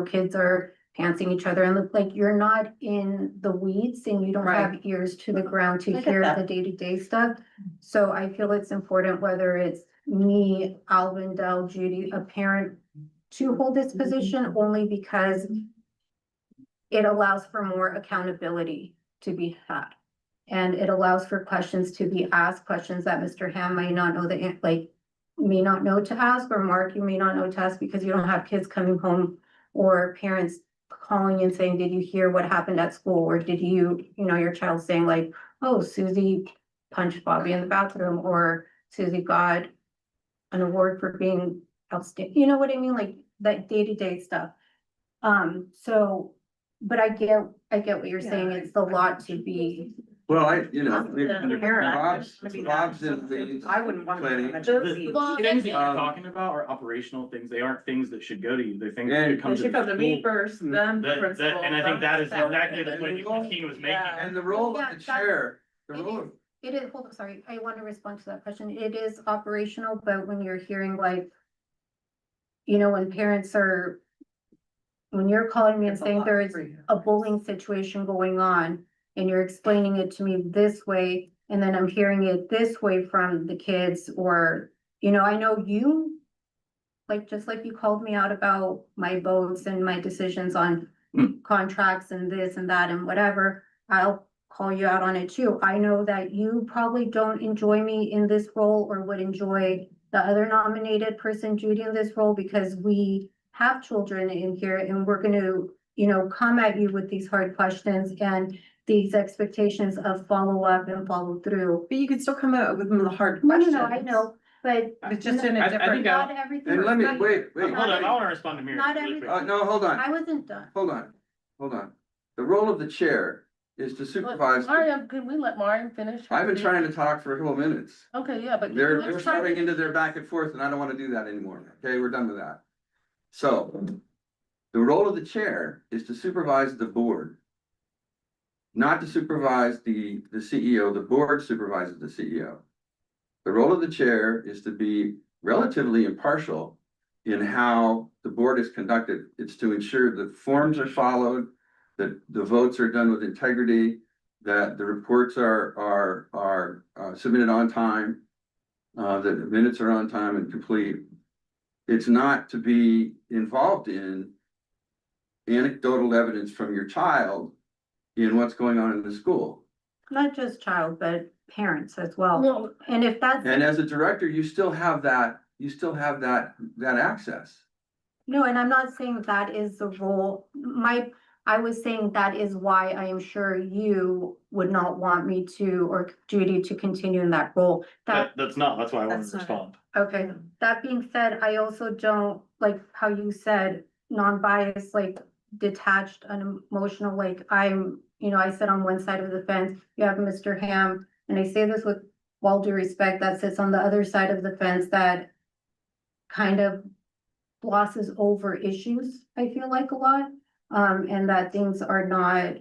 kids are pantsing each other, and like you're not in the weeds and you don't have ears to the ground to I get hear that. the day-to-day stuff. So I feel it's important, whether it's me, Alvin, Del, Judy, a parent, to hold this position, only because it allows for more accountability to be had. And it allows for questions to be asked, questions that Mr. Ham might not know may not know to ask, or Mark, you may not know to ask because you don't have kids coming home or parents calling and saying, did you hear what happened at school? Or did your child saying like, oh, Susie punched Bobby in the bathroom, or Susie got an award for being outstanding, you know what I mean? Like that day-to-day stuff. But I get what you're saying. It's a lot to be. Well, Bob's Bob's in the. I wouldn't want Planning. to. The things that you're talking about are operational things. They aren't things that should go to you. They're things that And- should come They to should the come to me school. first, then That, principal. and I think that is then exactly the staff. point Christine was making. Yeah. And the role Yeah, of the chair, the role of, It is, hold on, sorry, I want to respond to that question. It is operational, but when you're hearing like, when parents are, when you're calling me and It's a saying lot there is for you. a bullying situation going on, and you're explaining it to me this way, and then I'm hearing it this way from the kids, or, I know you, like, just like you called me out about my votes and my decisions on contracts and this and that and whatever, I'll call you out on it too. I know that you probably don't enjoy me in this role or would enjoy the other nominated person, Judy, in this role, because we have children in here and we're gonna, come at you with these hard questions and these expectations of follow up and follow through. But you could still come out with them the hard No, questions. no, I know, but It's just in I a different. think not everything. and let me, wait. Hold on, I wanna respond to Mary. Not really every- quick. No, hold on, I wasn't done. hold on. The role of the chair is to supervise. Mario, can we let Mario finish? I've been trying to talk for a couple minutes. Okay, yeah, but. They're let's starting try- into their back and forth, and I don't wanna do that anymore. Okay, we're done with that. So, the role of the chair is to supervise the board. Not to supervise the CEO, the board supervises the CEO. The role of the chair is to be relatively impartial in how the board is conducted. It's to ensure that forms are followed, that the votes are done with integrity, that the reports are submitted on time, that the minutes are on time and complete. It's not to be involved in anecdotal evidence from your child in what's going on in the school. Not just child, but parents as well. No, And if that's, And as a director, you still have that access. no, and I'm not saying that is the role, I was saying that is why I am sure you would not want me to, or Judy to continue in that role. That's not, that's why I wanted That's to not it. respond. Okay, that being said, I also don't, like how you said, non-biased, like detached, unemotional, like I said on one side of the fence, you have Mr. Ham, and I say this with all due respect, that sits on the other side of the fence that kind of glosses over issues, I feel like a lot, and that things are not,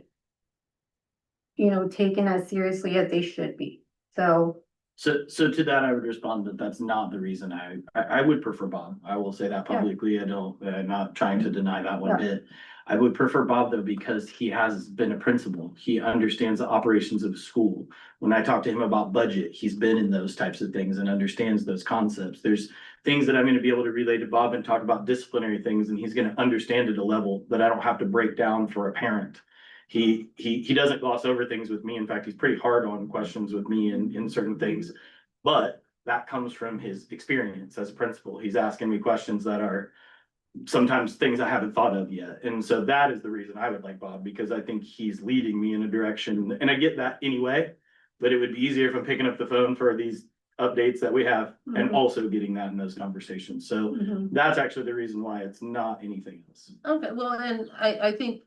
taken as seriously as they should be. So, So to that, I would respond that that's not the reason I would prefer Bob. I will say that publicly. I'm not trying to deny that one Yeah. bit. I would prefer Bob though, because he has been a principal. He understands the operations of school. When I talk to him about budget, he's been in those types of things and understands those concepts. There's things that I'm gonna be able to relay to Bob and talk about disciplinary things, and he's gonna understand at a level that I don't have to break down for a parent. He doesn't gloss over things with me. In fact, he's pretty hard on questions with me in certain things. But that comes from his experience as a principal. He's asking me questions that are sometimes things I haven't thought of yet. And so that is the reason I would like Bob, because I think he's leading me in a direction, and I get that anyway. But it would be easier if I'm picking up the phone for these updates that we have and Mhm. also getting that in those conversations. So mhm. that's actually the reason why it's not anything else. Okay, well, and I think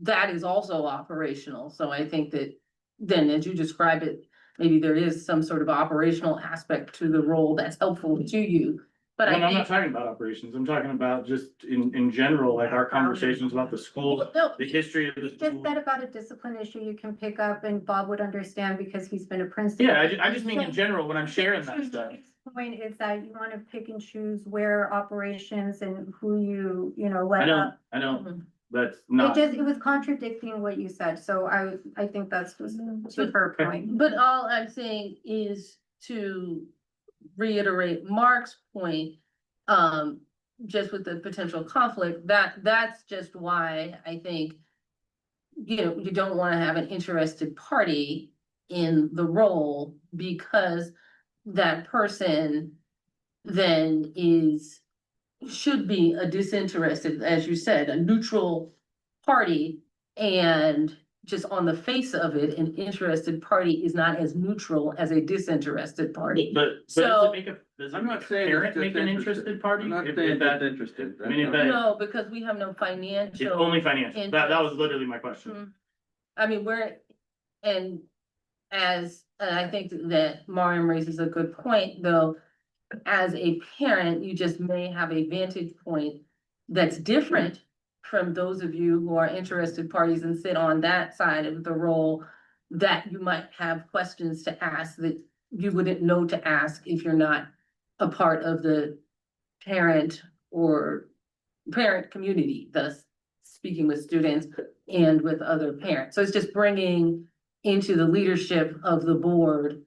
that is also operational, so I think that then as you describe it, maybe there is some sort of operational aspect to the role that's helpful to you. But And I I'm not think, talking about operations. I'm talking about just in general, like our conversations about the school, no, the history of the Just school. said about a discipline issue you can pick up and Bob would understand because he's been a principal. Yeah, I just mean in general, when I'm sharing that stuff. Point is that you want to pick and choose where operations and who you, I let up. don't, that's It not. it was contradicting what you said, so I think that's just to her point. but all I'm saying is to reiterate Mark's point. Just with the potential conflict, that's just why I think you know, you don't wanna have an interested party in the role because that person then should be a disinterested, as you said, a neutral party. And just on the face of it, an interested party is not as neutral as a disinterested party. But does So- does it I'm make not a saying parent it's make an disinterested. interested party? I'm not If saying that- that's interested. I mean, if That's that- No, because we have no It's financial. only financial, that was literally my question. Mhm. I mean, and and I think that Mariam raises a good point, though. As a parent, you just may have a vantage point that's different from those of you who are interested parties and sit on that side of the role. That you might have questions to ask that you wouldn't know to ask if you're not a part of the parent or parent community, thus speaking with students and with other parents. So it's just bringing into the leadership of the board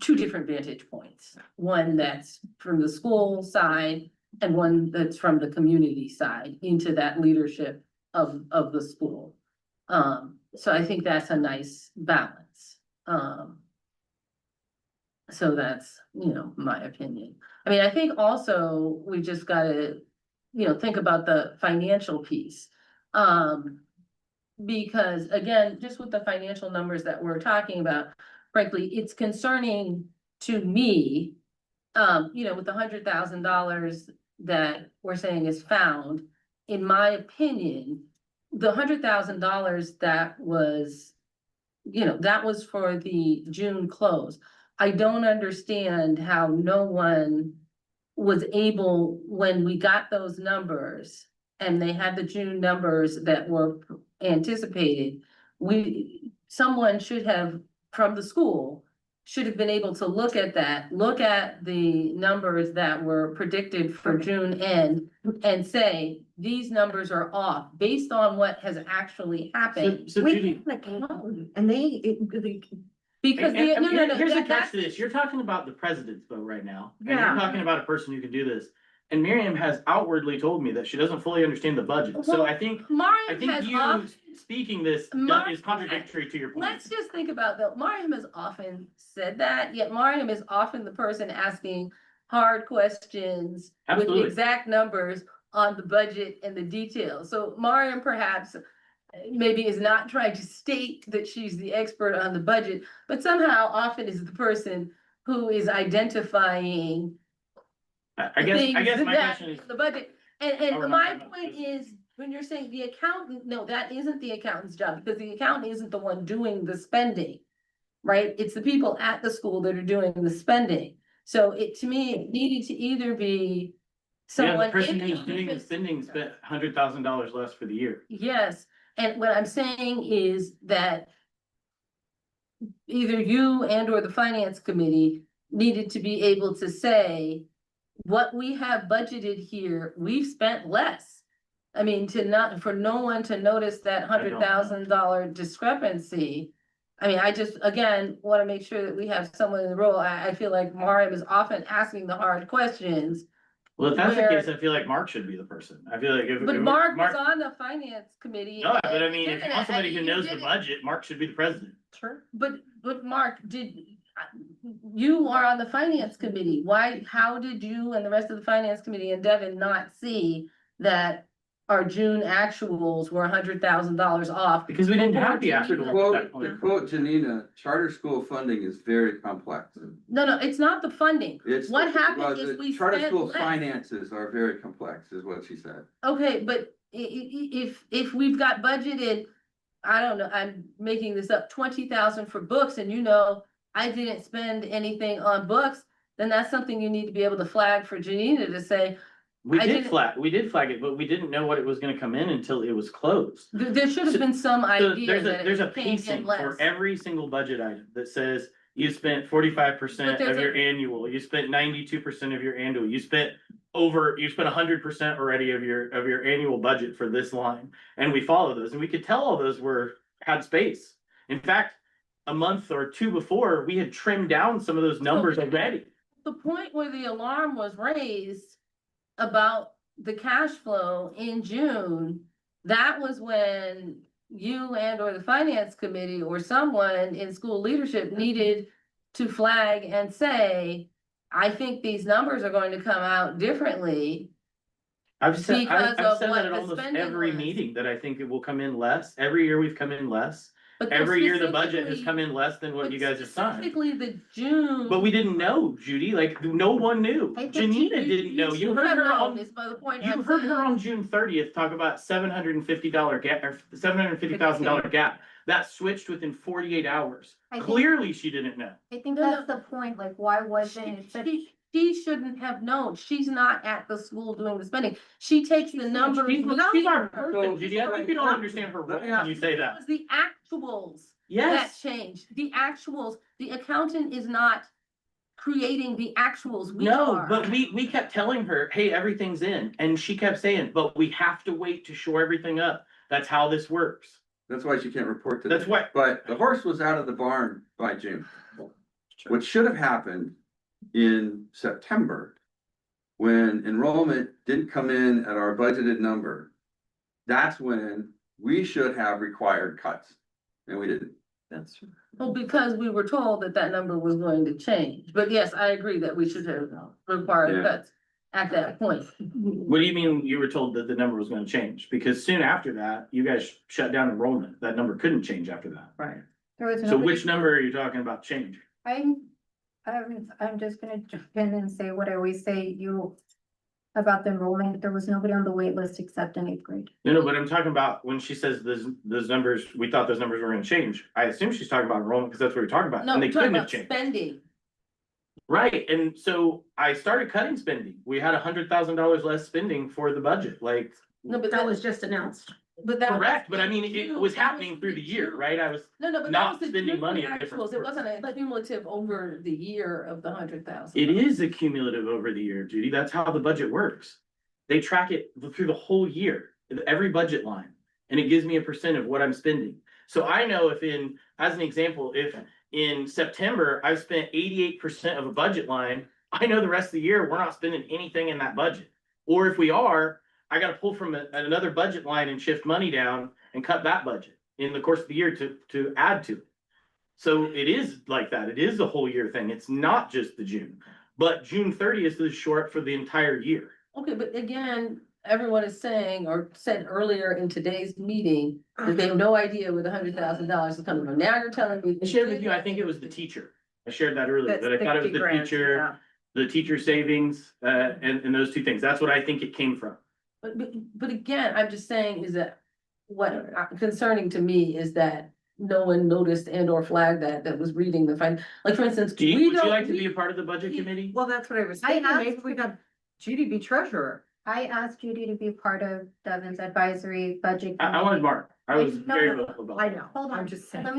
two different vantage points. One that's from the school side and one that's from the community side into that leadership of the school. So I think that's a nice balance. So that's, you know, my opinion. I mean, I think also we just gotta, you know, think about the financial piece. Because again, just with the financial numbers that we're talking about, frankly, it's concerning to me. You know, with the $100,000 that we're saying is found, in my opinion, the $100,000 that was, you know, that was for the June close. I don't understand how no one was able, when we got those numbers and they had the June numbers that were anticipated, someone should have, from the school, should have been able to look at that, look at the numbers that were predicted for June end and say, these numbers are off based on what has actually happened. So We Judy, have an accountant, and they, Because the, no, no, no. here's the that- catch to this, you're talking about the president's vote right now. And Yeah. you're talking about a person who can do this. And Miriam has outwardly told me that she doesn't fully understand the budget, so Well, I think Mariam has you often, speaking this Mar- is contradictory to your point. let's just think about that. Mariam has often said that, yet Mariam is often the person asking hard questions with Absolutely. exact numbers on the budget and the details. So Mariam perhaps maybe is not trying to state that she's the expert on the budget, but somehow often is the person who is identifying I guess things my that- question is, the budget, Oh, we're and not my talking about point this. is, when you're saying the accountant, no, that isn't the accountant's job, because the accountant isn't the one doing the spending. Right, it's the people at the school that are doing the spending, so to me, it needed to either be yeah, the someone. person in who's doing the office- spending spent $100,000 less for the year. Yes, and what I'm saying is that either you and or the finance committee needed to be able to say, what we have budgeted here, we've spent less. I mean, for no one to notice that $100,000 discrepancy. I mean, I just, again, wanna make sure that we have someone in the role. I feel like Mariam is often asking the hard questions. Well, if that's the Where- case, I feel like Mark should be the person. I feel like if. But if Mark was on the finance committee. No, but I and mean, if did you it, want somebody who and knows you the did it. budget, Mark should be the president. Sure. But Mark, you are on the finance committee, how did you and the rest of the finance committee and Devin not see that our June actuals were $100,000 off? Because we didn't have the Before actual. Janina- at that To point. quote Janina, charter school funding is very complex. No, it's not the funding. It's. What happened well, is the we Charter spent school less. finances are very complex, is what she said. Okay, but if we've got budgeted, I don't know, I'm making this up, 20,000 for books, and you know, I didn't spend anything on books, then that's something you need to be able to flag for Janina to say, We I did didn't- flag it, but we didn't know what it was gonna come in until it was closed. there should have So- been some So idea that there's a it came pacing in for less. every single budget item that says you spent 45% But there's of your annual, you spent 92% of your annual, you spent 100% already of your annual budget for this line. And we follow those, and we could tell all those had space. In fact, a month or two before, we had trimmed down some of those numbers already. The point where the alarm was raised about the cash flow in June, that was when you and or the finance committee or someone in school leadership needed to flag and say, I think these numbers are going to come out differently. I've said, Because I've of said what that at the almost spending every was. meeting, that I think it will come in less. Every year we've come in less. But Every year the budget has specifically- come in less than what but you guys have signed. Specifically the June. But we didn't know, Judy, like, no one knew. I think Janina didn't know. You heard her on, Is by the point you I'm heard her saying. on June 30th talk about $750 gap, or $750,000 gap. That switched within 48 hours. I think- Clearly, she didn't know. I think No, that's the point, like, why wasn't it such? She shouldn't have known. She's not at the school doing the spending. She takes the numbers. She's our person, Judy. I think you don't understand her role when you say It that. was the actuals that Yes. changed. The actuals, the accountant is not creating the actuals. We No, are. but we kept telling her, hey, everything's in, and she kept saying, but we have to wait to shore everything up. That's how this works. That's why she can't report to. That's why. But the horse was out of the barn by June. What should have happened in September, when enrollment didn't come in at our budgeted number, that's when we should have required cuts, and we didn't. That's true. Well, because we were told that that number was going to change. But yes, I agree that we should have required Yeah. cuts at that point. What do you mean you were told that the number was gonna change? Because soon after that, you guys shut down enrollment. That number couldn't change after that. Right. There was So nobody- which number are you talking about changing? I'm just gonna jump in and say what I always say, about the enrollment, there was nobody on the wait list except in 8th grade. No, but I'm talking about when she says those numbers, we thought those numbers were gonna change. I assume she's talking about enrollment because that's what we're talking about. No, And they we're talking couldn't have about changed. spending. Right, and so I started cutting spending. We had $100,000 less spending for the budget, like, No, but That was just announced. But that. correct, but I mean, it was happening through the year, right? I was, No, but that not was the spending June money at different actuals. It wasn't a cumulative over the year of the 100,000. it is a cumulative over the year, Judy. That's how the budget works. They track it through the whole year, every budget line, and it gives me a percent of what I'm spending. So I know if as an example, if in September, I've spent 88% of a budget line, I know the rest of the year, we're not spending anything in that budget. Or if we are, I gotta pull from another budget line and shift money down and cut that budget in the course of the year to add to it. So it is like that. It is a whole year thing. It's not just the June, but June 30th is short for the entire year. Okay, but again, everyone is saying or said earlier in today's meeting that they have no idea where the $100,000 is coming from. Now you're telling me. I shared with you, I think it was the teacher. I shared that earlier, That's that I thought it was 50 the grand, teacher, yeah. the teacher savings, and those two things. That's what I think it came from. But again, I'm just saying is that what concerning to me is that no one noticed and or flagged that was reading the like, for instance. Would we you don't- like to we- be a part of the budget committee? Well, that's what I was I thinking. Maybe asked- we got Judy be treasurer. I asked Judy to be part of Devin's advisory budget. I wanted Mark. I was No, very no, vocal about I it. know. Hold on. I'm just saying. Let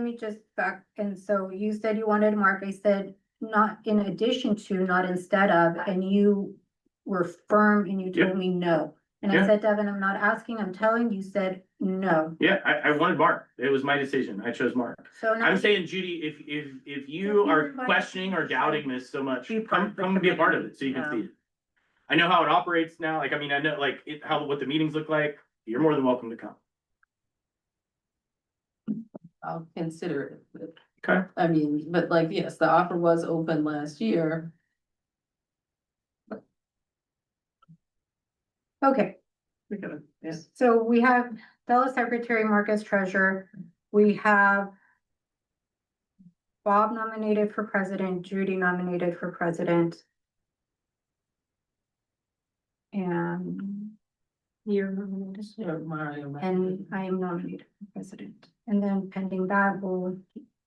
me just back, and so you said you wanted Mark, I said, not in addition to, not instead of, and you were firm and you Yeah. told me no. And I Yeah. said, Devin, I'm not asking, I'm telling, you said no. Yeah, I wanted Mark. It was my decision. I chose Mark. So now. I'm saying, Judy, if you are questioning or doubting this so much, Be part come of the come be a part of committee. it so you can Yeah. see it. I know how it operates now. Like, I mean, I know like what the meetings look like. You're more than welcome to come. I'll consider it. But- Okay. I mean, but like, yes, the offer was open last year. Okay, We gotta, yeah. so we have Della Secretary, Marcus Treasurer, we have Bob nominated for president, Judy nominated for president. And you're nominated. Sure, Mario. And I am nominated for president. And then pending that, we'll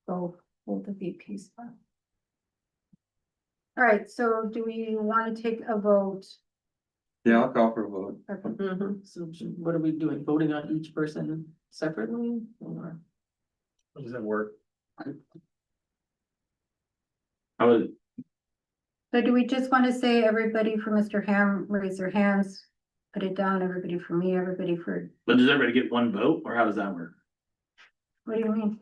go hold the VP spot. All right, so do we want to take a vote? Yeah, I'll call for a vote. So what are we doing? Voting on each person separately or? How does that work? I was, So do we just want to say everybody for Mr. Ham, raise their hands, put it down, everybody for me, everybody for, but does everybody get one vote or how does that work? what do you mean?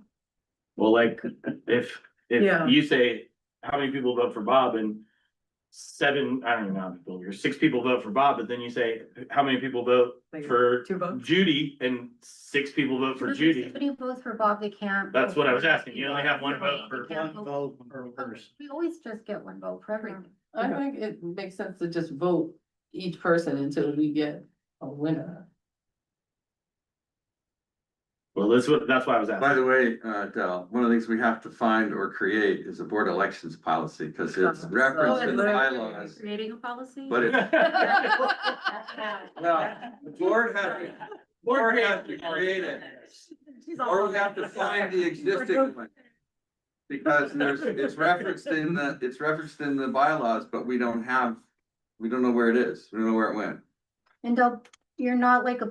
Well, like, if Yeah. you say, how many people vote for Bob and seven, I don't even know how many people, here, 6 people vote for Bob, but then you say, how many people vote for 2 votes. Judy, and 6 people vote for Judy? Somebody votes for Bob, they can't. That's vote what I for was asking. You only have one They vote for. can't One vote per person. We always just get one vote for everything. I think it makes sense to just vote each person until we get a winner. Well, that's why I was By asking. the way, Del, one of the things we have to find or create is a board elections policy, because it's referenced in the bylaws, Creating a policy? but it's. Well, the board has to create it, or we have to find the existing one. Because it's referenced in the bylaws, but we don't know where it is, we don't know where it went. And you're not like a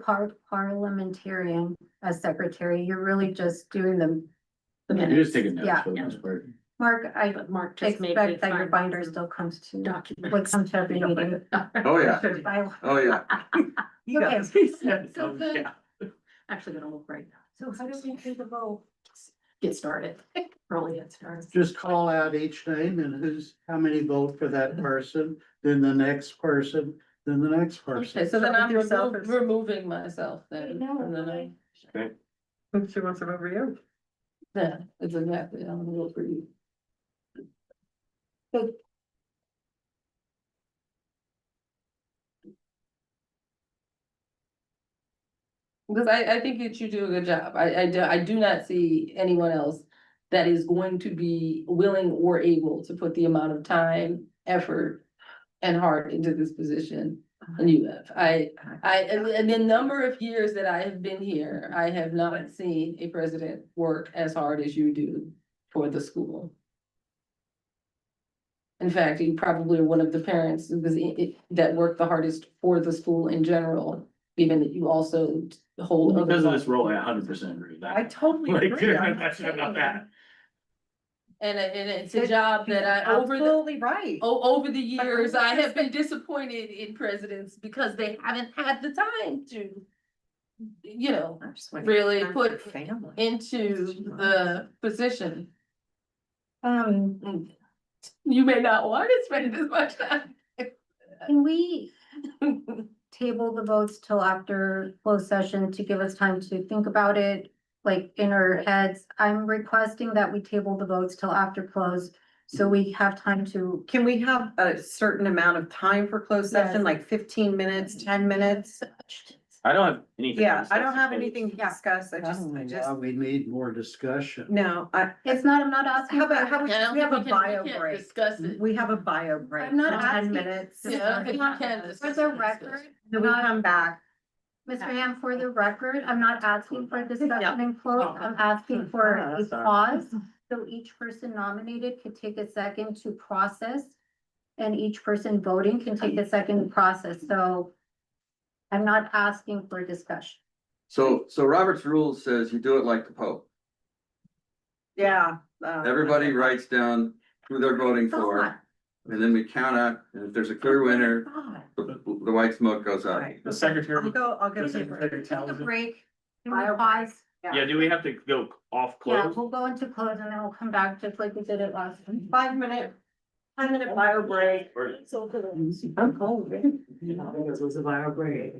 parliamentarian as secretary, you're really just doing them. You're just taking notes Yeah. for the most part. Mark, I But Mark just made me expect that your find binder still comes to, would documents. come to every meeting. Oh, yeah, Bylaw. oh, yeah. You got Okay. this. So then- Yeah. Actually gonna look right now. So how do we do the vote? Get started, really get started. Just call out each name and how many vote for that person, then the next person, then the next person. Okay, so then I'm Yourself or- removing myself then. No, from the name. She wants to vote for you. Yeah, it's exactly, I'm gonna vote for you. Because I think that you do a good job. I do not see anyone else that is going to be willing or able to put the amount of time, effort, and heart into this position than you have. And the number of years that I have been here, I have not seen a president work as hard as you do for the school. In fact, you probably are one of the parents that work the hardest for the school in general, given that you also hold. other Because of this role, I 100% agree with that. I totally Like, agree. I'm that's about that. And it's a job that Absolutely right. over the years, I have been disappointed in presidents because they haven't had the time to, you know, I just want really time put for family. into the position. Um, You may not want to spend as much time. can we table the votes till after closed session to give us time to think about it? Like in our heads, I'm requesting that we table the votes till after close, so we have time to. Can we have a certain amount of time for closed session, Yes. like 15 minutes, 10 minutes? I don't have anything. to Yeah, I discuss don't have with anything to Yeah. discuss. I I don't know just, why we need more discussion. no, It's not, I'm not asking. how about, for- how Yeah, I don't we have a think we can- bio we can't break. discuss it. We have a bio break I'm not for 10 asking- minutes. Yeah, I don't think we Not- can For discuss the it. record, Then we come back. Mr. Ham, for the record, I'm not asking for a discussion and quote, I'm asking for a pause. So each person nominated could take a second to process. And each person voting can take a second to process, so. I'm not asking for a discussion. So Robert's rules says you do it like the Pope. Yeah. Everybody writes down who they're voting for, and then we count out, and if there's a clear winner, the white smoke goes up. Right. The secretary. I'll go. The secretary Take tells a it. break, can we pause? Yeah, do we have to go off Yeah, close? we'll go into close and then we'll come back just like we did it last time. 5 minute, 10-minute bio break. Or- I'm cold. This was a bio break.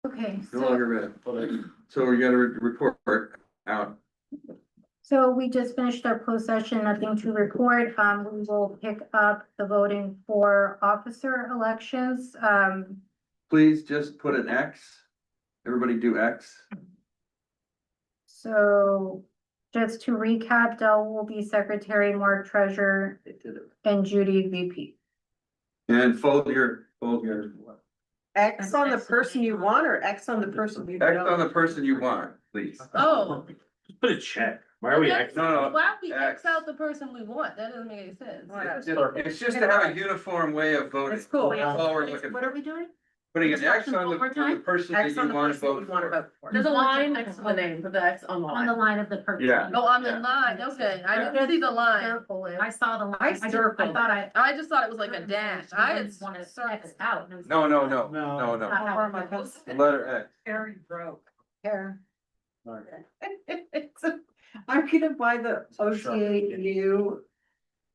Okay, No longer red. So we got a report out. so we just finished our closed session, nothing to report. We will pick up the voting for officer elections. Please just put an X. Everybody do X. So just to recap, Dell will be secretary, Mark treasurer, and Judy VP. And fold your. X on the person you want or X on the person you X on don't? the person you want, please. Oh. Just put a check. Why are we Why acting? No, no. don't we X. X out the person we want? That doesn't make any sense. It's just to have a uniform way of voting. It's cool. That's all we're looking What for. are we doing? Putting an X on One more the time? person that X you on the want to person vote you wanna for. vote for. There's a line next to the name, put the X on the On the line. line of the person. Yeah. Oh, on the Yeah. line, okay, I didn't see the line. Circle it. I saw the line. I I circled thought I. I just thought it was like a dash. I had Want to circled. X out. and it was- No, No. no. The letter X. Harry broke. Here. I'm gonna buy the OTA new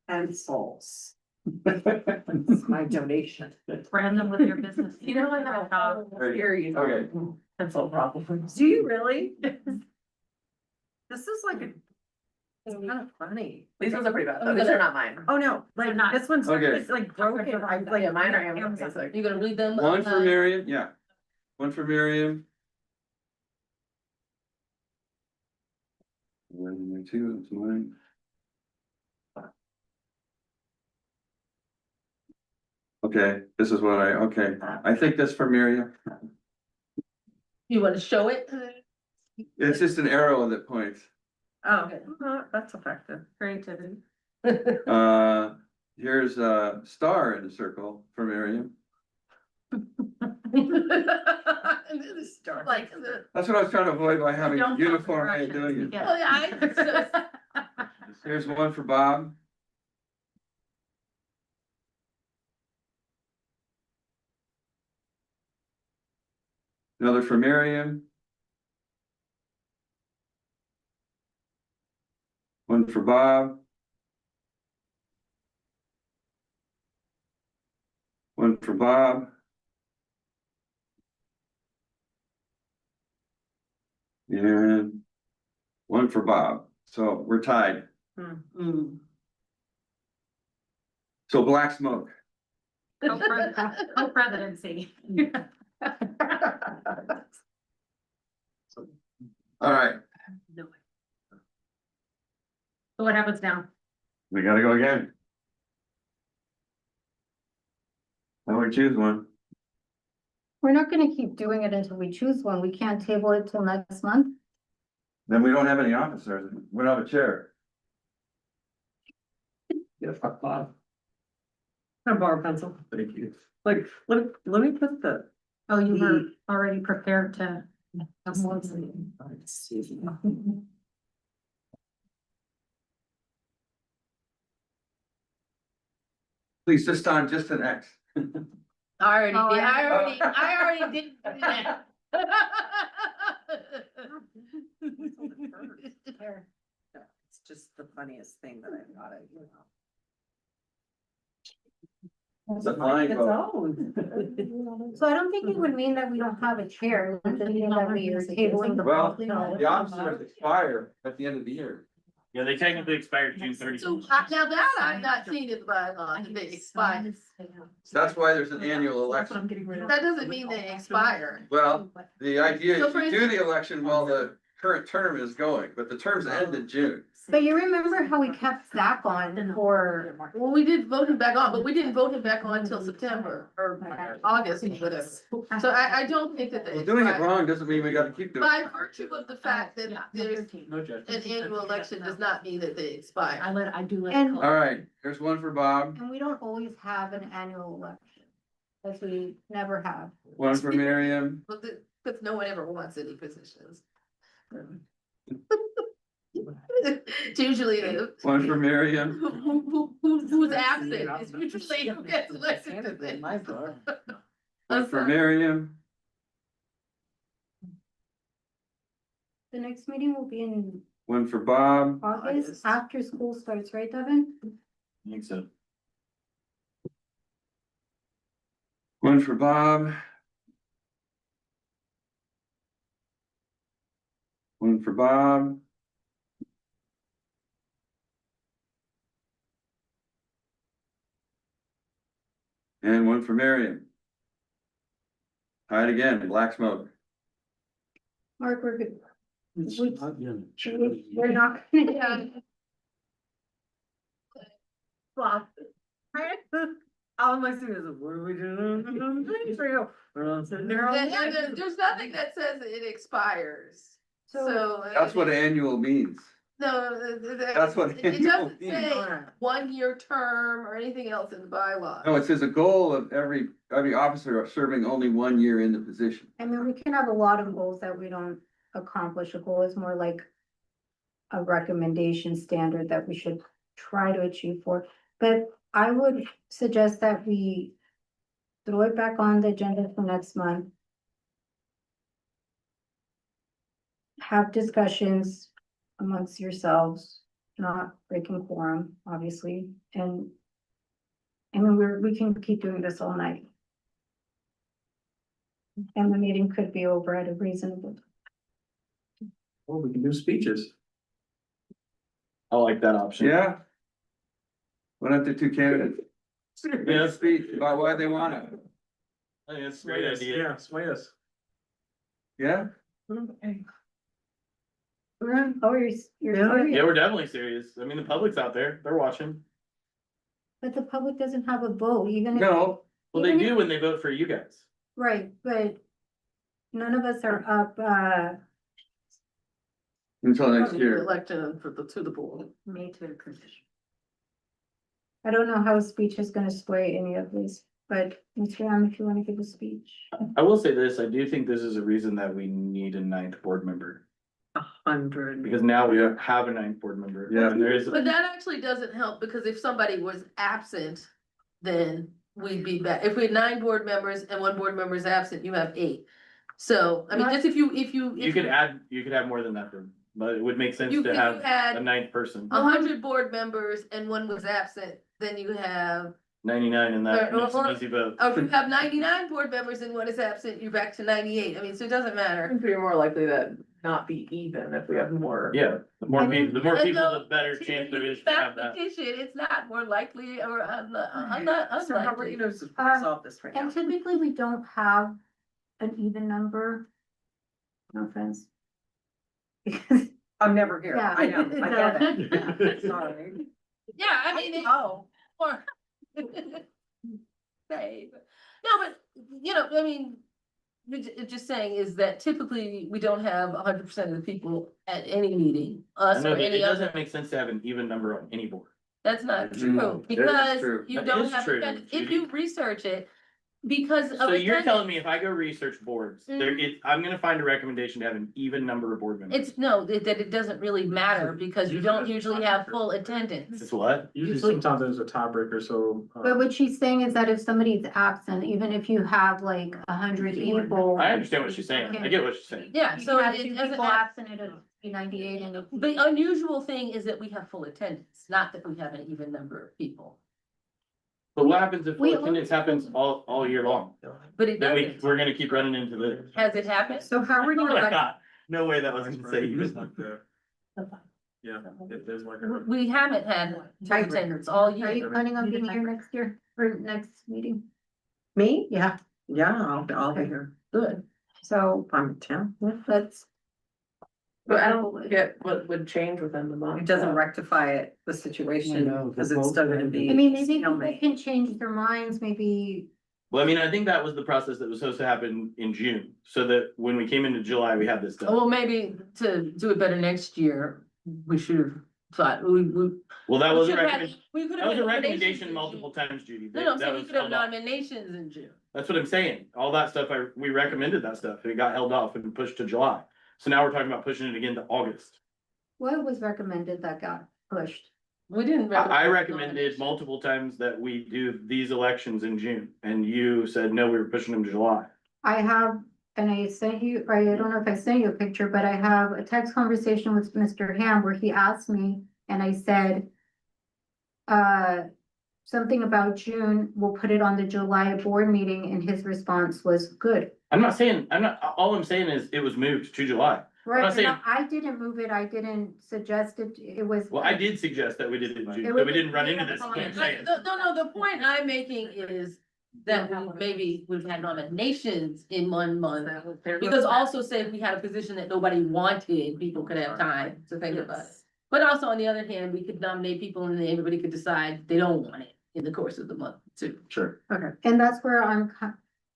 pencils. It's my donation. Brand them with your business. You know, I have a series Okay. of pencil problems. Do you really? This is like a, it's kind of funny. These ones are pretty bad, though. These are not mine. Oh, no, like not- this one's, Okay. it's like broken. I like. Yeah, mine are Amazon Amazon. basic. You gonna read them? One for line? Miriam, yeah. One for Miriam. One, two, that's mine. Okay, this is what I think that's for Miriam. You wanna show it? It's just an arrow that points. Oh, that's effective. Creativity. Here's a star in the circle for Miriam. Like, That's what I was trying to avoid by having Don't a follow uniform way of directions. doing it. Yeah. oh yeah, I, Here's one for Bob. Another for Miriam. One for Bob. One for Bob. And one for Bob. So we're tied. So black smoke. Co-presidency. All right, So what happens now? we gotta go again. Now we choose one. We're not gonna keep doing it until we choose one. We can't table it till next month. Then we don't have any officers. We don't have a chair. Can I borrow a pencil? Thank you. Like, let me put the. Oh, you were already prepared to. Please, this time, just an X. I Oh, already did that. It's just the funniest thing that I've got it, you know. It's a flying Its vote. own. So I don't think it would mean that we don't have a chair, it would just mean that we are tabling the. Well, vote. the officers expire at the end of the year. Yeah, they technically expired June 30th. So, now that I've not seen it by law, they expire. That's why there's an annual election. I'm getting rid of. That doesn't mean they expire. Well, the idea So is for you do the election while the current term is going, but the terms end in June. But you remember how we kept Zach on for, Well, we did vote him back on, but we didn't vote him back on until September or August, whatever. So I don't think that they Well, doing it expire. wrong doesn't mean we gotta keep doing By it. virtue of the fact that there's No judgment. an annual election does not mean that they expire. I do let. And- All right, here's one for Bob, and we don't always have an annual election. As we never have. one for Miriam, But because no one ever wants any positions. It's usually one for Miriam, who's absent, it's usually who gets elected to this. one for Miriam, The next meeting will be in one for Bob, August, after school starts, right, Devin? I think so. one for Bob. One for Bob. And one for Marion. Try it again, black smoke. Mark, we're good. It's We- not gonna We're not. All my students, are, what are we doing? We're all sitting there all night. There's nothing that says it expires, so. That's what annual means. No, That's what it annual doesn't means. say 1 year term or anything else in the bylaw. No, it says a goal of every officer serving only 1 year in the position. I mean, we can have a lot of goals that we don't accomplish. A goal is more like a recommendation standard that we should try to achieve for. But I would suggest that we throw it back on the agenda for next month. Have discussions amongst yourselves, not breaking quorum, obviously, and I mean, we can keep doing this all night. And the meeting could be over at a reasonable. Well, we can do speeches. I like that option. Yeah. One of the two candidates. Yeah, speak about why they want it. I think that's a Sway great us, idea. yeah, sway us. Yeah, Oh, you're serious? Yeah, we're definitely serious. I mean, the public's out there, they're watching. But the public doesn't have a vote, even if, no, Well, they Even do when they vote for you guys. right, but none of us are up, until next year. Election to the board. May to a position. I don't know how a speech is gonna sway any of this, but Mr. Ham, if you wanna give a speech. I will say this, I do think this is a reason that we need a ninth board member, 100. because now we have a ninth board member. Yeah. And there is, But that actually doesn't help, because if somebody was absent, then we'd be back. If we had 9 board members and 1 board member is absent, you have 8. So, I mean, just if you. you could have more than that, then, but it would make sense You to if have you a had ninth person, 100 board members and 1 was absent, then you have, 99, and that Or- makes an or- easy vote. or if you have 99 board members and 1 is absent, you're back to 98. I mean, so it doesn't I matter. think we're more likely to not be even if we have more. Yeah, the more I mean, people, the no, better chance there is to have that. Mathematician, it's not more likely or I'm not So how are unlikely. you gonna solve this right now? And typically, we don't have an even number. No offense. Because, I'm never here, Yeah. I know, I get it, yeah, sorry. Yeah, I mean, it- Oh. or. Say, no, but, you know, I mean, just saying is that typically we don't have 100% of the people at any meeting, I us know, or but it any other. doesn't make sense to have an even number on any board. That's not Mm, true, that is because true. you That don't is have, true, if Judy. you research it, because of. So you're attendance. telling me if I go research boards, there Mhm. it, I'm gonna find a recommendation to have an even number of board members. It's no, that it doesn't really matter because you don't usually have full attendance. It's what? Usually Usually- sometimes there's a tiebreaker, so. but what she's saying is that if somebody's absent, even if you have like 100 people. I understand what she's saying. I get what she's saying. Yeah, You so can have it 2 doesn't people have, absent, it'll be 98 and. the unusual thing is that we have full attendance, not that we have an even number of people. But what happens if We- full attendance happens all year long? But it Then doesn't. we're gonna keep running into the. Has it happened? So how are you? Oh my God, no way that was That's gonna right. say you. It's like the- Yeah, there's like a. We haven't had full attendance all Are year. you planning on being here next year for next meeting? Me? Yeah, Yeah, I'll be here, Good. so I'm in town. let's. But I don't get what would change within the month. It doesn't rectify it, the situation, I know, the because it's still gonna be. I mean, maybe people stalemate. can change their minds, maybe. Well, I mean, I think that was the process that was supposed to happen in June, so that when we came into July, we had this done. Well, maybe to do it better next year, we should have thought, we. Well, that was a should have had- recommendation, we could that have was had a nominations recommendation in multiple June. times, Judy. No, I'm That saying we was could have held off. nominations in June. That's what I'm saying. All that stuff, we recommended that stuff. It got held off and pushed to July. So now we're talking about pushing it again to August. What was recommended that got pushed? We didn't. I recommended multiple times that we do these elections in June, and you said, no, we were pushing them to July. I have, and I sent you, or I don't know if I sent you a picture, but I have a text conversation with Mr. Ham where he asked me and I said. Something about June, we'll put it on the July board meeting and his response was good. All I'm saying is it was moved to July. Right, saying- and I didn't move it, I didn't suggest it, it was. Well, I did suggest that we did it in June, It but was- we didn't run into this. is what I'm saying. No, the point I'm making is that we've had nominations in 1 month. Because also say if we had a position that nobody wanted, people could have time to think about it. But also on the other hand, we could nominate people and then everybody could decide they don't want it in the course of the month too. Sure. Okay, and that's where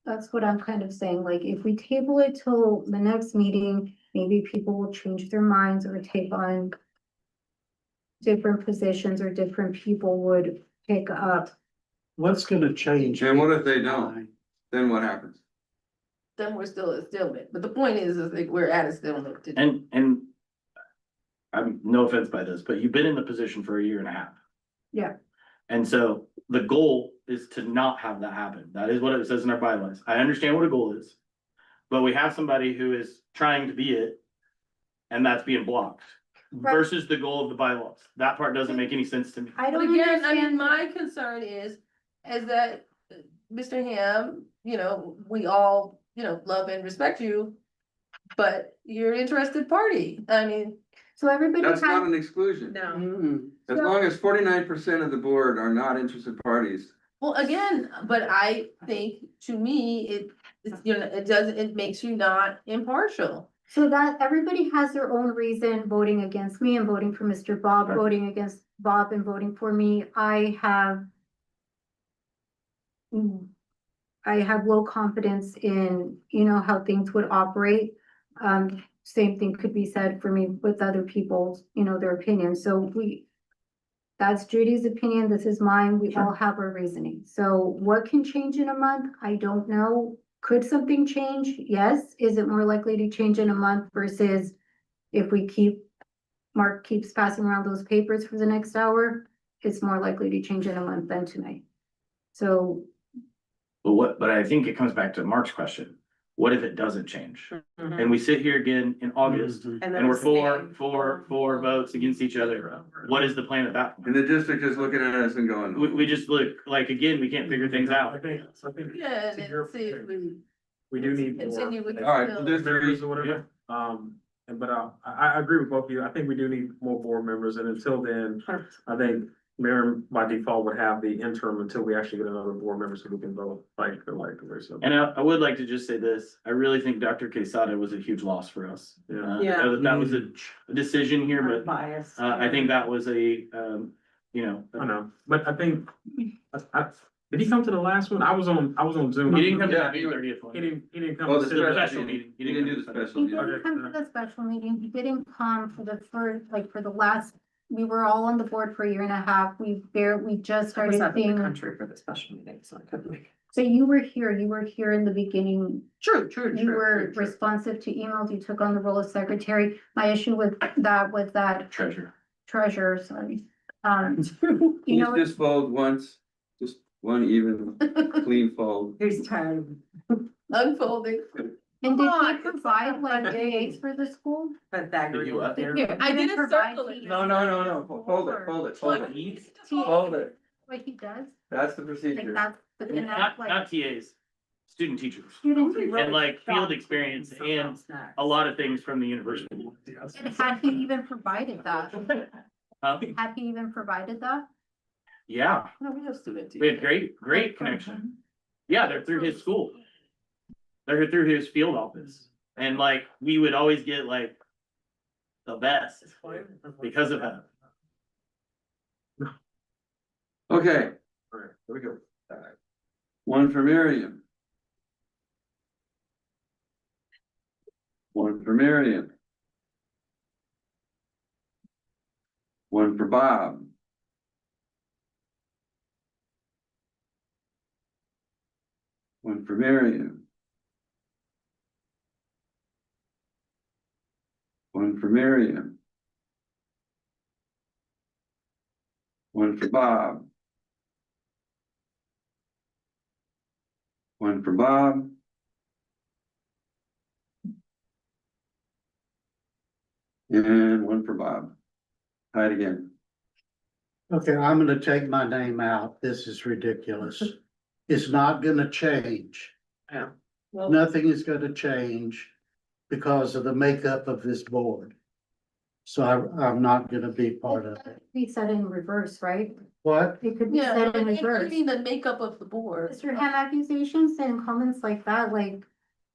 that's what I'm kind of saying, like, if we table it till the next meeting, maybe people will change their minds or take on different positions or different people would pick up. What's gonna change? And what if they people's don't? mind? Then what happens? Then we're still at a stalemate, but the point is like we're at a stalemate. today. And I'm no offense by this, but you've been in the position for 1.5 years. Yeah. And so the goal is to not have that happen. That is what it says in our bylaws. I understand what a goal is. But we have somebody who is trying to be it. And that's being blocked Right. versus the goal of the bylaws. That part doesn't make any sense to me. I But don't again, I mean, understand. my concern is that, Mr. Ham, we all, love and respect you. But you're an interested party, I mean. So everybody That's not has, an exclusion. No. Mm-mm. As long as 49% of the board are not interested parties. Well, again, but I think to me, it makes you not impartial. so that everybody has their own reason voting against me and voting for Mr. Bob, voting against Bob and voting for me. I have low confidence in, how things would operate. Same thing could be said for me with other people's, their opinions. So that's Judy's opinion. This is mine. We all have our reasoning. So what can change in a month? I don't know. Could something change? Yes. Is it more likely to change in a month versus if Mark keeps passing around those papers for the next hour? It's more likely to change in a month than tonight. So But I think it comes back to Mark's question. What if it doesn't change? And we sit here again in August Mhm. and we're four votes against each other. What is the plan at that And point? the district is looking at us and going. We just look like, again, we can't figure things I out. think, Yeah, to and your then see if point, we we do need more. continue with. All right, well, there's Members three. or whatever, but I agree with both of you, I think we do need more board members, and until then, I think Mayor by default would have the interim until we actually get another board member so we can vote like so. And I would like to just say this, I really think Dr. Quesada was a huge loss for us. Yeah. Yeah. That was a decision here, but Bias. I think that was a, I know, but I think, did he come to the last one? I was on Zoom. he didn't come to Yeah, the he- June 30th one. He didn't come. Oh, to the sit at special that meeting. He didn't do the special. he meeting. didn't come to the special meeting. He didn't come for the first, for the last, we were all on the board for 1.5 years. We just started seeing. For the special meeting, so I couldn't make. So you were here in the beginning. True. You were responsive to emails. You took on the role of secretary. My issue with that was that Treasure. treasurer, sorry. Can You you know, just fold once, just one even clean fold? He's tired. Unfolding. and did he on, provide like dates for the school? But that. Did you what? Here, I Didn't didn't provide circle it. dates. No, fold it, fold it, fold it, fold it. Like he does, That's the like procedure. that's, but then Not, that's like. not TAs, student teachers, Students. and like field experience and a lot of things from the university. And had he even provided that? Um, Had he even provided that? yeah, No, we have student. we had great connection. Yeah, they're through his school. They're through his field office. And like, we would always get like the best because of that. Okay, Alright, here we go. one for Miriam. One for Miriam. One for Bob. One for Miriam. One for Miriam. One for Bob. One for Bob. And one for Bob. Try it again. Okay, I'm gonna take my name out. This is ridiculous. It's not gonna change. Yeah. Nothing is gonna change. because of the makeup of this board. So I'm not gonna be part of it. Be set in reverse, right? What? It could be Yeah, set in but reverse. including the makeup of the board. Mr. Ham, accusations and comments like that, like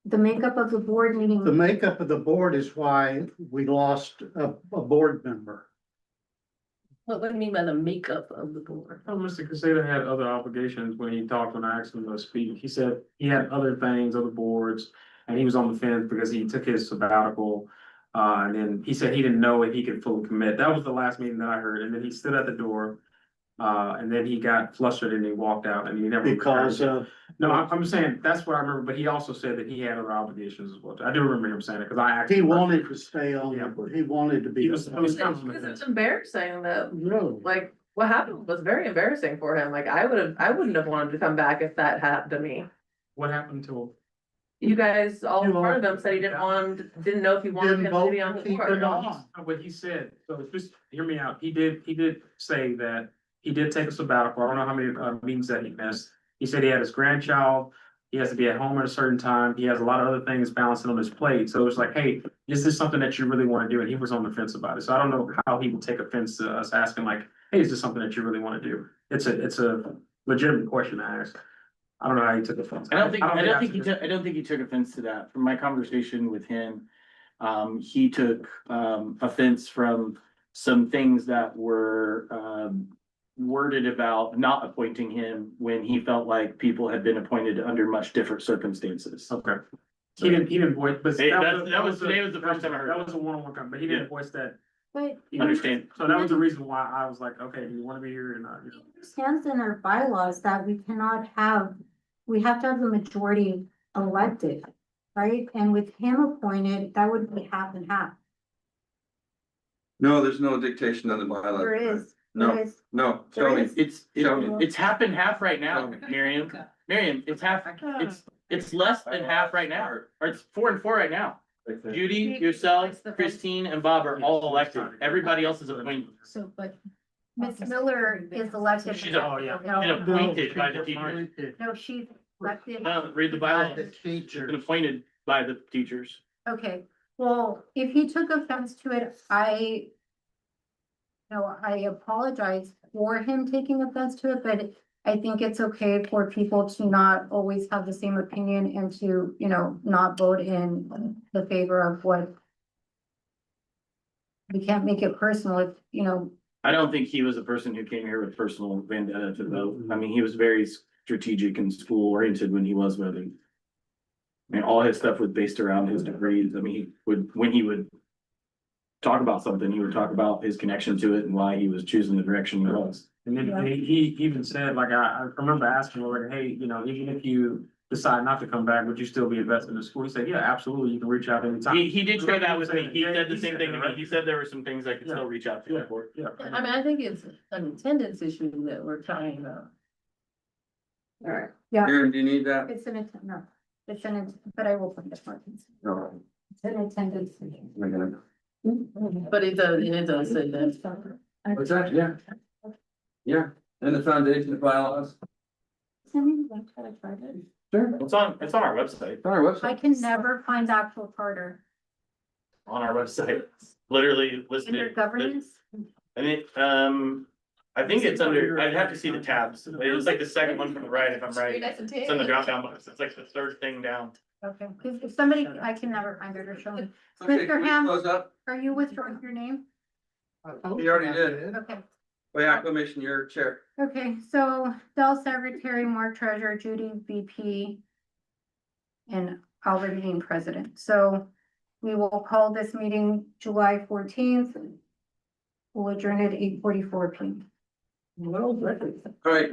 the makeup of the board meeting. The makeup of the board is why we lost a board member. What do you mean by the makeup of the board? Oh, Mr. Casada had other obligations when he talked, when I asked him to speak. He said he had other things, other boards, and he was on the fence because he took his sabbatical. And then he said he didn't know if he could fully commit. That was the last meeting that I heard. And then he stood at the door. And then he got flustered and he walked out and he never. Because returned. No, I'm just saying, that's what I remember, but he also said that he had other obligations as well. I do remember him saying it, because I actually. he wanted to stay on, Yeah. he wanted to be. He was- it was kind of- Because it's embarrassing that, Really? like, what happened was very embarrassing for him. Like, I wouldn't have wanted to come back if that happened to me. What happened to him? You guys, all in You front of all- him said he didn't know if he wanted Didn't him to vote be on to the keep board. it on. What he said, so just hear me out. He did say that he did take a sabbatical. I don't know how many meetings that he missed. He said he had his grandchild. He has to be at home at a certain time. He has a lot of other things balancing on his plate. So it's like, hey, is this something that you really want to do? And he was on the fence about it. So I don't know how he would take offense to us asking like, hey, is this something that you really want to do? It's a legitimate question to ask. I don't know how he took offense. I don't think that's- I don't think he took offense to that. From my conversation with him, he took offense from some things that were worded about not appointing him when he felt like people had been appointed under much different circumstances. Okay. He didn't voice, but. Hey, that that was a- today was the first time I heard That it. was a one-on-one comment, but he Yeah. didn't voice that. But Understand? So that was the reason why I was like, okay, do you wanna be here or not? You know? it stands in our bylaws that we cannot have, we have to have the majority elected, right? And with him appointed, that would be half and half. No, there's no dictation on the bylaw. There is. No. there is. No, There tell me. is. It's half and half right now, Miriam. Miriam, it's less than half right now, or it's 4 and 4 right now. Judy, yourself, Christine, and Bob are all elected. Everybody else is appointed. So, but Ms. Miller is elected. She's a- Oh, yeah. Been No, appointed by the teachers. no, she's elected. No, read the By the bylaws. Been teacher. appointed by the teachers. Okay, well, if he took offense to it, I apologize for him taking offense to it, but I think it's okay for people to not always have the same opinion and to, not vote in the favor of what. We can't make it personal if, I don't think he was a person who came here with personal vendetta to vote. I mean, he was very strategic and school oriented when he was voting. I mean, all his stuff was based around his degrees. I mean, when he would talk about something, he would talk about his connection to it and why he was choosing the direction he was. And then he even said, like, I remember asking him, like, hey, even if you decide not to come back, would you still be invested in the school? He said, yeah, absolutely, you can reach out anytime. He did share that with me. He Yeah, said the he same said thing it, to me. right? He said there were some things I could still reach out to. Yeah, for. yeah. I mean, I think it's an attendance issue that we're talking about. All right. Karen, do you need that? it's but I will put it on. No. It's an attendance. I'm gonna- But it does say that. What's that? Yeah. Yeah, and the foundation of bylaws. Sure. It's on our website, It's on our I website. can never find actual charter on our website. It's literally listed. under governance. And I think it's under, I'd have to see the tabs. It was like the second one from the right, if I'm right. It's in the drop down box. It's like the third thing down. Okay, because if somebody, I can never find it or show me. Okay, can Mr. we Ham, close up? are you withdrawing your name? He already did. Okay, By acclamation, your chair. okay, so Dell Secretary, Mark Treasurer, Judy VP. And Albert being President, so we will call this meeting July 14th. We'll adjourn at 8:44 p.m. All right,